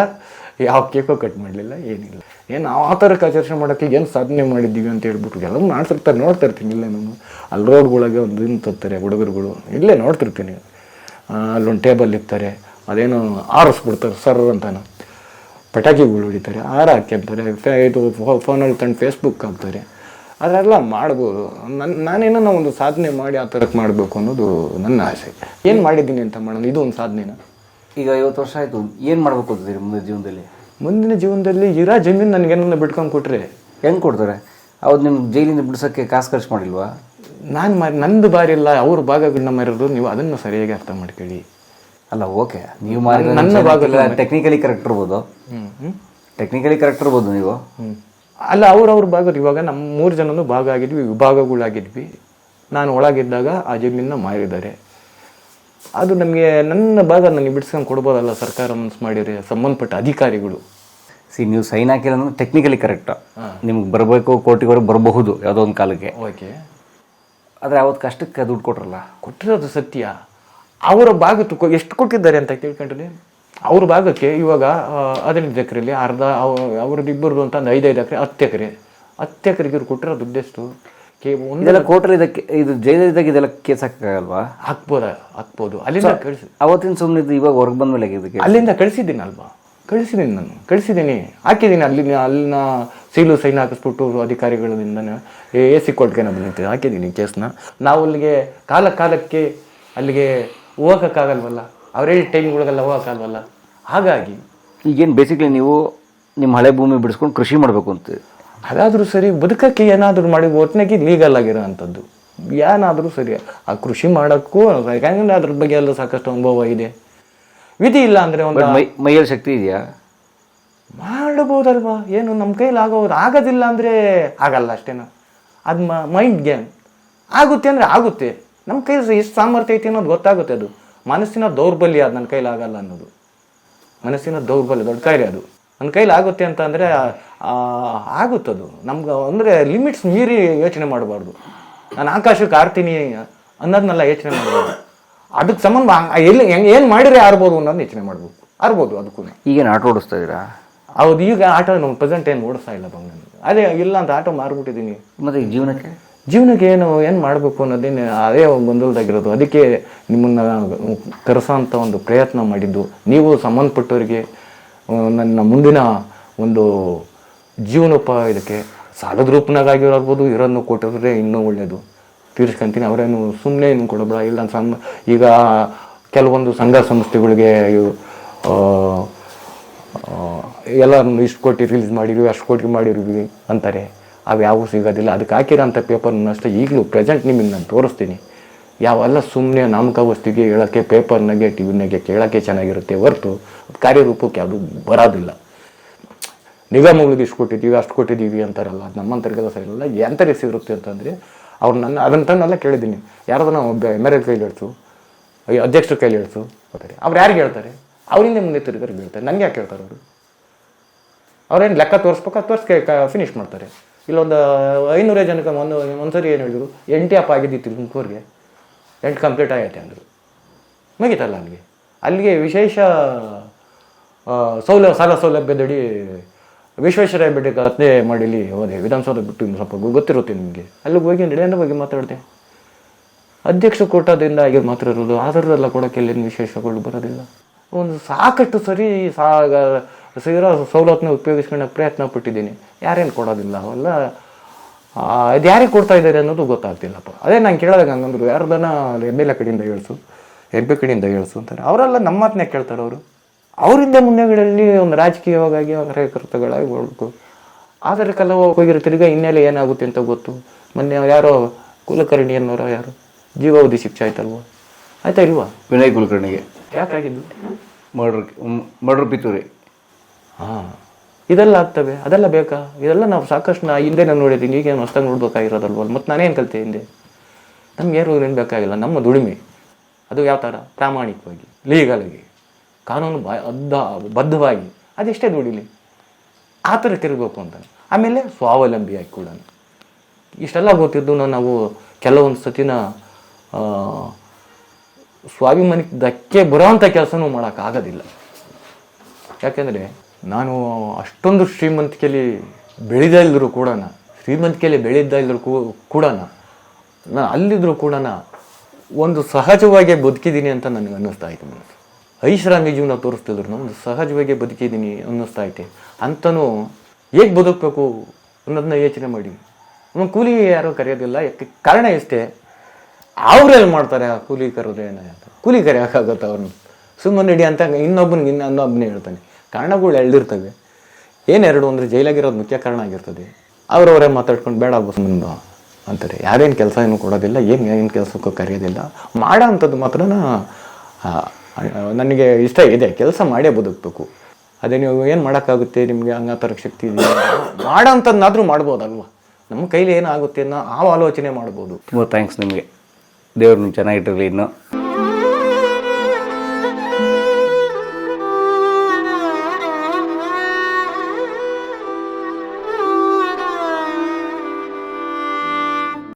ಯಾವ ಕೇಕೋ ಕಟ್ ಮಾಡಲಿಲ್ಲ, ಏನಿಲ್ಲ. ಏನು ಆ ಥರಕ್ಕೆ ಆಚರಣೆ ಮಾಡೋಕ್ಕೆ ಏನು ಸಾಧನೆ ಮಾಡಿದ್ದೀವಿ ಅಂತ ಹೇಳ್ಬಿಟ್ಟು ಎಲ್ಲ ಮಾಡ್ತಿರ್ತಾರೆ, ನೋಡ್ತಾ ಇರ್ತೀನಿ. ಇಲ್ಲೇ ನಾನು ಅಲ್ಲಿ ರೋಡ್ಗಳಿಗೆ ಒಂದು ದಿನ ತರ್ತಾರೆ ಹುಡುಗರುಗಳು, ಇಲ್ಲೇ ನೋಡ್ತಿರ್ತೀನಿ. ಅಲ್ಲೊಂದು ಟೇಬಲ್ ಇರ್ತಾರೆ, ಅದೇನೋ ಆರಿಸ್ಬಿಡ್ತಾರೆ ಸರ್ ಅಂತಾನು. ಪಟಾಕಿಗಳು ಹೊಡಿತಾರೆ, ಹಾರ ಹಾಕ್ಯಂತಾರೆ, ಇದು ಫೋನಲ್ಲಿ ತಂದು ಫೇಸ್ಬುಕ್ ಹಾಕ್ತಾರೆ. ಅದೆಲ್ಲ ಮಾಡ್ಬೋದು. ನಾನೇನೋ ಒಂದು ಸಾಧನೆ ಮಾಡಿ ಆ ಥರಕ್ಕೆ ಮಾಡಬೇಕು ಅನ್ನೋದು ನನ್ನ ಆಸೆ. ಏನು ಮಾಡಿದ್ದೀನಿ ಅಂತ ಮಾಡೋಣ, ಇದು ಒಂದು ಸಾಧನೆನ. ಈಗ 50 ವರ್ಷ ಆಯಿತು, ಏನು ಮಾಡ್ಬೇಕು ಅಂತಿದ್ದೀರಿ ಮುಂದಿನ ಜೀವನದಲ್ಲಿ? ಮುಂದಿನ ಜೀವನದಲ್ಲಿ ಇರೋ ಜಮೀನು ನನಗೇನನ್ನ ಬಿಟ್ಕೊಂಡು ಕೊಟ್ಟರೆ ಹೆಂಗೆ ಕೊಡ್ತಾರೆ? ಅವ್ರು ನಿಮ್ಮ ಜೈಲಿಂದ ಬಿಡ್ಸೋಕ್ಕೆ ಕಾಸು ಖರ್ಚು ಮಾಡಿಲ್ವಾ? ನಂದು ಬಾರಿ ಇಲ್ಲ, ಅವ್ರ ಭಾಗಗಳನ್ನ ಮಾರಿರೋದು. ನೀವು ಅದನ್ನು ಸರಿಯಾಗಿ ಅರ್ಥ ಮಾಡ್ಕೊಳ್ಳಿ. ಅಲ್ಲ ಓಕೆ, ನೀವು ಮಾಡಿ ನನ್ನ ಭಾಗ ಟೆಕ್ನಿಕಲಿ ಕರೆಕ್ಟ್ ಇರ್ಬೋದು, ಟೆಕ್ನಿಕಲಿ ಕರೆಕ್ಟ್ ಇರ್ಬೋದು ನೀವು. ಅಲ್ಲ, ಅವ್ರ ಭಾಗ. ಇವಾಗ ನಮ್ಮ 3 ಜನನು ಭಾಗ ಆಗಿದ್ವಿ, ವಿಭಾಗಗಳಾಗಿದ್ವಿ. ನಾನು ಒಳಗಿದ್ದಾಗ ಆ ಜಮೀನನ್ನ ಮಾರಿದ್ದಾರೆ. ಅದು ನಮಗೆ ನನ್ನ ಭಾಗ ನನಗೆ ಬಿಡಿಸ್ಕೊಂಡು ಕೊಡ್ಬೋದಲ್ಲ ಸರ್ಕಾರ ಮನ್ಸು ಮಾಡಿರಿ, ಸಂಬಂಧಪಟ್ಟ ಅಧಿಕಾರಿಗಳು. ನೀವು ಸೈನ್ ಹಾಕಿಲ್ಲ ಅಂದ್ರೆ ಟೆಕ್ನಿಕಲಿ ಕರೆಕ್ಟ್, ನಿಮ್ಗೆ ಬರಬೇಕು, ಕೋರ್ಟಿಗೆ ಬರಬಹುದು ಯಾವುದೋ ಒಂದು ಕಾಲಕ್ಕೆ. ಓಕೆ. ಆದರೆ ಅವತ್ತು ಕಷ್ಟಕ್ಕೆ ದುಡ್ಡು ಕೊಟ್ರಲ್ಲ, ಕೊಟ್ಟಿರೋದು ಸತ್ಯ. ಅವರ ಭಾಗ ಎಷ್ಟು ಕೊಟ್ಟಿದ್ದಾರೆ ಅಂತ ಕೇಳ್ಕೊಂಡ್ರೆ ಅವ್ರ ಭಾಗಕ್ಕೆ ಇವಾಗ 15 ಎಕರೆಯಲ್ಲಿ ಅರ್ಧ ಅವ್ರದ್ದು ಇಬ್ಬರದು ಅಂತ ಒಂದು 5 ಎಕರೆ 10 ಎಕರೆ 10 ಎಕರೆಗೆ ಇವ್ರು ಕೊಟ್ಟಿರೋ ದುಡ್ಡೆಷ್ಟು ಇದೆಲ್ಲ ಕೋರ್ಟಲ್ಲಿ ಇದಕ್ಕೆ ಇದು ಜೈಲಿದ್ದಾಗ ಇದೆಲ್ಲ ಕೇಸ್ ಹಾಕಲ್ವಾ? ಹಾಕ್ಬೋದು ಅಲ್ಲಿಂದ ಕಳಿಸಿ. ಅವತ್ತಿನ ಸುಮ್ಮನಿದ್ದು ಇವಾಗ ಹೊರಗೆ ಬಂದ ಮೇಲೆ ಇದಕ್ಕೆ ಅಲ್ಲಿಂದ ಕಳಿಸಿದ್ದೀನಿ ಹಾಕಿದ್ದೀನಿ. ಅಲ್ಲಿನ ಸೀಲು ಸೈನ್ ಹಾಕಿಸ್ಬಿಟ್ಟು ಅಧಿಕಾರಿಗಳಿಂದ AC ಕೋರ್ಟ್ಗೆ ಬಂದಿತ್ತು ಹಾಕಿದ್ದೀನಿ ಕೇಸ್ನ. ನಾವು ಅಲ್ಲಿಗೆ ಕಾಲಕ್ಕೆ ಅಲ್ಲಿಗೆ ಹೋಗೋಕ್ಕಾಗಲ್ವಲ್ಲ, ಅವರೇ ಟೈಮ್ಗಳಿಗೆಲ್ಲ ಹೋಗೋಕ್ಕಾಗಲ್ವಲ್ಲ. ಹಾಗಾಗಿ ಈಗೇನು ಬೇಸಿಕ್ಲಿ ನೀವು ನಿಮ್ಮ ಹಳೆ ಭೂಮಿ ಬಿಡಿಸ್ಕೊಂಡು ಕೃಷಿ ಮಾಡಬೇಕು ಅಂತ, ಅದಾದರೂ ಸರಿ ಬದುಕಕ್ಕೆ ಏನಾದರೂ ಮಾಡಿ ಒಟ್ಟಿನಾಗಿ ಲೀಗಲ್ ಆಗಿರೋ ಅಂಥದ್ದು ಏನಾದರೂ ಸರಿ. ಆ ಕೃಷಿ ಮಾಡೋಕ್ಕೂ ಯಾಕಂದ್ರೆ ಅದ್ರ ಬಗ್ಗೆ ಎಲ್ಲ ಸಾಕಷ್ಟು ಅನುಭವ ಇದೆ. ವಿಧಿ ಇಲ್ಲ ಅಂದರೆ ಒಂದು ಮೈಯಲ್ಲಿ ಶಕ್ತಿ ಇದೆಯಾ? ಮಾಡ್ಬೋದಲ್ವಾ, ಏನು ನಮ್ಮ ಕೈಲಿ ಆಗೋದಿಲ್ಲ ಅಂದರೆ ಆಗಲ್ಲ ಅಷ್ಟೇನು. ಅದು ಮೈಂಡ್ ಗೇಮ್. ಆಗುತ್ತೆ ಅಂದರೆ ಆಗುತ್ತೆ, ನಮ್ಮ ಕೈಲಿ ಎಷ್ಟು ಸಾಮರ್ಥ್ಯ ಐತಿ ಅನ್ನೋದು ಗೊತ್ತಾಗುತ್ತೆ. ಅದು ಮನಸ್ಸಿನ ದೌರ್ಬಲ್ಯ, ಅದು ನನ್ನ ಕೈಲಿ ಆಗಲ್ಲ ಅನ್ನೋದು ಮನಸ್ಸಿನ ದೌರ್ಬಲ್ಯ, ದೊಡ್ಡ ಕಾಯಿಲೆ ಅದು. ನನ್ನ ಕೈಲಿ ಆಗುತ್ತೆ ಅಂತ ಅಂದರೆ ಆಗುತ್ತದು. ನಮ್ಗೆ ಅಂದರೆ ಲಿಮಿಟ್ಸ್ ಮೀರಿ ಯೋಚನೆ ಮಾಡಬಾರ್ದು. ನಾನು ಆಕಾಶಕ್ಕೆ ಆರ್ತೀನಿ ಅನ್ನೋದನ್ನೆಲ್ಲ ಯೋಚನೆ ಮಾಡಬಾರ್ದು. ಅದಕ್ಕೆ ಸಂಬಂಧ ಎಲ್ಲಿ ಏನು ಮಾಡಿದ್ರೆ ಆರ್ಬೋದು ಅನ್ನೋದನ್ನ ಯೋಚನೆ ಮಾಡ್ಬೇಕು. ಆರ್ಬೋದು ಅದಕ್ಕೂ. ಈಗೇನು ಆಟೋ ಓಡಿಸ್ತಾ ಇದ್ದೀರಾ? ಹೌದು, ಈಗ ಆಟೋ ನಮ್ಮ ಪ್ರೆಸೆಂಟ್ ಏನು ಓಡಿಸ್ತಾ ಇಲ್ಲ ಬಂದು. ಅದೇ ಇಲ್ಲ ಅಂತ ಆಟೋ ಮಾರ್ಬಿಟ್ಟಿದ್ದೀನಿ. ಮತ್ತು ಈ ಜೀವನಕ್ಕೆ ಏನು ಮಾಡಬೇಕು ಅನ್ನೋದೇನು ಅದೇ ಗೊಂದಲದಾಗಿರೋದು. ಅದಕ್ಕೆ ನಿಮ್ಮನ್ನು ಕರೆಸೋಂಥ ಒಂದು ಪ್ರಯತ್ನ ಮಾಡಿದ್ದು. ನೀವು ಸಂಬಂಧಪಟ್ಟವರಿಗೆ ನನ್ನ ಮುಂದಿನ ಒಂದು ಜೀವನೋಪಾಯಕ್ಕೆ ಸಾಲದ ರೂಪನಾಗಿರ್ಬೋದು ಇರೋದನ್ನು ಕೊಟ್ಟಿದ್ರೆ ಇನ್ನೂ ಒಳ್ಳೆಯದು. ತೀರಿಸ್ಕೊಂತೀನಿ. ಅವರೇನು ಸುಮ್ಮನೆ ಏನು ಕೊಡಬೇಡ. ಇಲ್ಲ ಈಗ ಕೆಲವೊಂದು ಸಂಘ ಸಂಸ್ಥೆಗಳಿಗೆ ಎಲ್ಲರನ್ನು ಇಷ್ಟು ಕೋಟಿ ರಿಲೀಸ್ ಮಾಡಿದ್ವಿ, ಅಷ್ಟು ಕೋಟಿ ಮಾಡಿರ್ವಿ ಅಂತಾರೆ. ಅವು ಯಾವೂ ಸಿಗೋದಿಲ್ಲ. ಅದಕ್ಕೆ ಹಾಕಿರೋಂಥ ಪೇಪರ್ನಷ್ಟೇ ಈಗಲೂ ಪ್ರೆಸೆಂಟ್ ನಿಮಗೆ ನಾನು ತೋರಿಸ್ತೀನಿ. ಯಾವೆಲ್ಲ ಸುಮ್ಮನೆ ನಾಮಕಾವಸ್ತಿಗೆ ಹೇಳೋಕ್ಕೆ ಪೇಪರ್ನಾಗೆ ಟಿವಿನಾಗೆ ಕೇಳೋಕ್ಕೆ ಚೆನ್ನಾಗಿರುತ್ತೆ ಹೊರತು ಕಾರ್ಯರೂಪಕ್ಕೆ ಯಾವುದು ಬರೋದಿಲ್ಲ. ನಿಗಮಗಳಿಗೆ ಇಷ್ಟು ಕೊಟ್ಟಿದ್ದೀವಿ ಅಷ್ಟು ಕೊಟ್ಟಿದ್ದೀವಿ ಅಂತಾರಲ್ಲ, ಅದು ನಮ್ಮಂತರಿಗೆಲ್ಲ ಸರಿಯಲ್ಲ. ಎಂಥರಿಗೆ ಸಿಗುತ್ತೆ ಅಂತಂದರೆ ಅವ್ರು ಅದನ್ನೆಲ್ಲ ಕೇಳಿದ್ದೀನಿ. ಯಾರದನ್ನ ಒಬ್ಬ MLA ಕೈಲಿ ಹೇಳ್ಸು, ಅಧ್ಯಕ್ಷರ ಕೈಲಿ ಹೇಳ್ಸು ಬರ್ತಾರೆ. ಅವ್ರು ಯಾರಿಗೆ ಹೇಳ್ತಾರೆ? ಅವರಿಂದ ಮುಂದೆ ತಿರುಗರಿಗೆ ಹೇಳ್ತಾರೆ. ನನಗೆ ಯಾಕೆ ಹೇಳ್ತಾರೆ ಅವರು? ಅವ್ರೇನು ಲೆಕ್ಕ ತೋರಿಸ್ಬೇಕಾ? ತೋರಿಸ್ಕೆ ಫಿನಿಷ್ ಮಾಡ್ತಾರೆ. ಇಲ್ಲೊಂದು 500 ಜನಕ್ಕೆ ಒಂದ್ಸರಿ ಏನು ಹೇಳಿದ್ರು, 8 ಅಪ್ ಆಗಿದ್ದಿತ್ತು ತುಮಕೂರಿಗೆ, 8 ಕಂಪ್ಲೀಟ್ ಆಗೈತೆ ಅಂದರು. ಮುಗಿತಲ್ಲ ಅಲ್ಲಿಗೆ ವಿಶೇಷ ಸಾಲ ಸೌಲಭ್ಯದಡಿ ವಿಶ್ವೇಶ್ವರಯ್ಯ ಬೆಟ್ಟಕ್ಕೆ ರಚನೆ ಮಾಡಿಲಿ ಹೋದೆ. ವಿಧಾನಸೌಧ ಬಿಟ್ಟು ಸ್ವಲ್ಪ ಗೊತ್ತಿರುತ್ತೆ ನಿಮಗೆ. ಅಲ್ಲಿಗೆ ಹೋಗಿ ನಡೆಯೋದ್ರ ಬಗ್ಗೆ ಮಾತಾಡಿದೆ. ಅಧ್ಯಕ್ಷ ಕೋಟಾದಿಂದ ಆಗಿ ಮಾತ್ರ ಇರೋದು, ಆಧಾರದೆಲ್ಲ ಕೊಡೋಕ್ಕೆ ಎಲ್ಲಿನ ವಿಶೇಷಗಳು ಬರೋದಿಲ್ಲ. ಒಂದು ಸಾಕಷ್ಟು ಸರಿ ಸಿಗೋ ಸವಲತ್ತನ್ನ ಉಪಯೋಗಿಸ್ಕೊಳ್ಳೋಕೆ ಪ್ರಯತ್ನ ಪಟ್ಟಿದ್ದೀನಿ. ಯಾರೇನು ಕೊಡೋದಿಲ್ಲ ಅವೆಲ್ಲ. ಅದು ಯಾರಿಗೆ ಕೊಡ್ತಾ ಇದ್ದಾರೆ ಅನ್ನೋದು ಗೊತ್ತಾಗ್ತಿಲ್ಲಪ್ಪ. ಅದೇ ನಾನು ಕೇಳಿದಾಗ ಹಂಗಂದ್ರು, ಯಾರ್ದನ MLA ಕಡೆಯಿಂದ ಹೇಳ್ಸು, MP ಕಡೆಯಿಂದ ಹೇಳ್ಸು ಅಂತಾರೆ. ಅವರೆಲ್ಲ ನಮ್ಮ ಮಾತನ್ನೇ ಕೇಳ್ತಾರೆ. ಅವರಿಂದ ಮುಂದೆಗಳಲ್ಲಿ ಒಂದು ರಾಜಕೀಯವಾಗಿ ಕಾರ್ಯಕರ್ತಗಳಾಗಿ ಹೋಗ್ಬೇಕು. ಆಧಾರಕ್ಕೆಲ್ಲ ಹೋಗಿರೋ ತಿರ್ಗ ಹಿನ್ನೆಲೆ ಏನಾಗುತ್ತೆ ಅಂತ ಗೊತ್ತು. ಮೊನ್ನೆ ಯಾರೋ ಕುಲಕರ್ಣಿ ಅನ್ನೋರು ಯಾರು ಜೀವಾವಧಿ ಶಿಕ್ಷೆ ಆಯ್ತಲ್ವ? ಆಯ್ತಾ ಇಲ್ವಾ? ವಿನಯ್ ಕುಲಕರ್ಣಿಗೆ ಯಾಕಾಗಿದ್ದು? ಮರ್ಡರ್ ಪಿತೂರಿ. ಇದೆಲ್ಲ ಆಗ್ತವೆ. ಅದೆಲ್ಲ ಬೇಕಾ? ಇದೆಲ್ಲ ನಾವು ಸಾಕಷ್ಟು ಹಿಂದೆ ನಾನು ನೋಡಿದ್ದೀನಿ. ಈಗೇನು ಹೊಸ್ದಾಗಿ ನೋಡ್ಬೇಕಾಗಿರೋದಲ್ವ? ಮತ್ತು ನಾನೇನು ಕಲಿತೆ ಹಿಂದೆ? ನಮ್ಗೇನು ಏನು ಬೇಕಾಗಿಲ್ಲ. ನಮ್ಮ ದುಡಿಮೆ ಅದು ಯಾವ ಥರ ಪ್ರಾಮಾಣಿಕವಾಗಿ ಲೀಗಲಾಗಿ ಕಾನೂನು ಬದ್ಧವಾಗಿ ಅದೆಷ್ಟೇ ದುಡಿಲಿ, ಆ ಥರ ತಿರುಗಬೇಕು ಅಂತಾನೆ. ಆಮೇಲೆ ಸ್ವಾವಲಂಬಿಯಾಗಿ ಕೂಡ ಇಷ್ಟೆಲ್ಲ ಗೊತ್ತಿದ್ದು ನಾವು ಕೆಲವೊಂದು ಸತಿನ ಸ್ವಾಭಿಮಾನಕ್ಕೆ ಧಕ್ಕೆ ಬರೋವಂಥ ಕೆಲಸನೂ ಮಾಡೋಕ್ಕಾಗೋದಿಲ್ಲ. ಯಾಕೆಂದರೆ ನಾನು ಅಷ್ಟೊಂದು ಶ್ರೀಮಂತಿಕೆಯಲ್ಲಿ ಬೆಳೀತಾ ಇಲ್ಲರೂ ಕೂಡ, ಶ್ರೀಮಂತಿಕೆಯಲ್ಲಿ ಬೆಳೀತಾ ಇಲ್ಲರೂ ಕೂಡ ನಾನು ಅಲ್ಲಿದ್ದರೂ ಕೂಡ ಒಂದು ಸಹಜವಾಗಿ ಬದುಕಿದ್ದೀನಿ ಅಂತ ನನಗೆ ಅನ್ನಿಸ್ತಾ ಐತೆ. ಮನಸ್ಸು ಐಷಾರಾಮಿ ಜೀವನ ತೋರಿಸ್ತಿದ್ರು, ಒಂದು ಸಹಜವಾಗಿ ಬದುಕಿದ್ದೀನಿ ಅನ್ನಿಸ್ತಾ ಐತೆ. ಅಂತನೂ ಹೇಗೆ ಬದುಕಬೇಕು ಅನ್ನೋದನ್ನ ಯೋಚನೆ ಮಾಡಿ. ನಮ್ಮ ಕೂಲಿ ಯಾರೂ ಕರೆಯೋದಿಲ್ಲ. ಯಾಕೆ ಕಾರಣ ಇಷ್ಟೇ, ಅವರೆಲ್ಲಿ ಮಾಡ್ತಾರೆ ಆ ಕೂಲಿ ಕರೋದು ಅಂತ. ಕೂಲಿ ಕರೆಯೋಕ್ಕಾಗತ್ತೆ ಅವ್ರನ್ನ? ಸುಮ್ಮನೆ ನಡಿ ಅಂತ ಇನ್ನೊಬ್ಬನೇ ಹೇಳ್ತಾನೆ. ಕಾರಣಗಳು ಎಳ್ದಿರ್ತವೆ. ಏನೆರಡು ಅಂದರೆ ಜೈಲಾಗಿರೋದು ಮುಖ್ಯ ಕಾರಣ ಆಗಿರ್ತದೆ. ಅವರವರೇ ಮಾತಾಡ್ಕೊಂಡು ಬೇಡ ಬಂದು ಅಂತಾರೆ. ಯಾರೇನು ಕೆಲಸ ಏನು ಕೊಡೋದಿಲ್ಲ, ಏನು ಕೆಲಸಕ್ಕೂ ಕರೆಯೋದಿಲ್ಲ. ಮಾಡೋ ಅಂಥದ್ದು ಮಾತ್ರ ನನಗೆ ಇಷ್ಟ ಇದೆ. ಕೆಲಸ ಮಾಡೇ ಬದುಕಬೇಕು. ಅದೇ ನೀವು ಏನು ಮಾಡೋಕ್ಕಾಗುತ್ತೆ, ನಿಮಗೆ ಹಂಗ ಥರ ಶಕ್ತಿ ಇದೆ, ಮಾಡೋ ಅಂಥದ್ದನ್ನಾದರೂ ಮಾಡ್ಬೋದಲ್ವ? ನಮ್ಮ ಕೈಲಿ ಏನಾಗುತ್ತೆ ಅನ್ನೋ ಆ ಆಲೋಚನೆ ಮಾಡ್ಬೋದು. ತುಂಬ ಥ್ಯಾಂಕ್ಸ್ ನಿಮಗೆ. ದೇವ್ರು ಚೆನ್ನಾಗಿಟ್ಟಿರಲಿ ಇನ್ನು.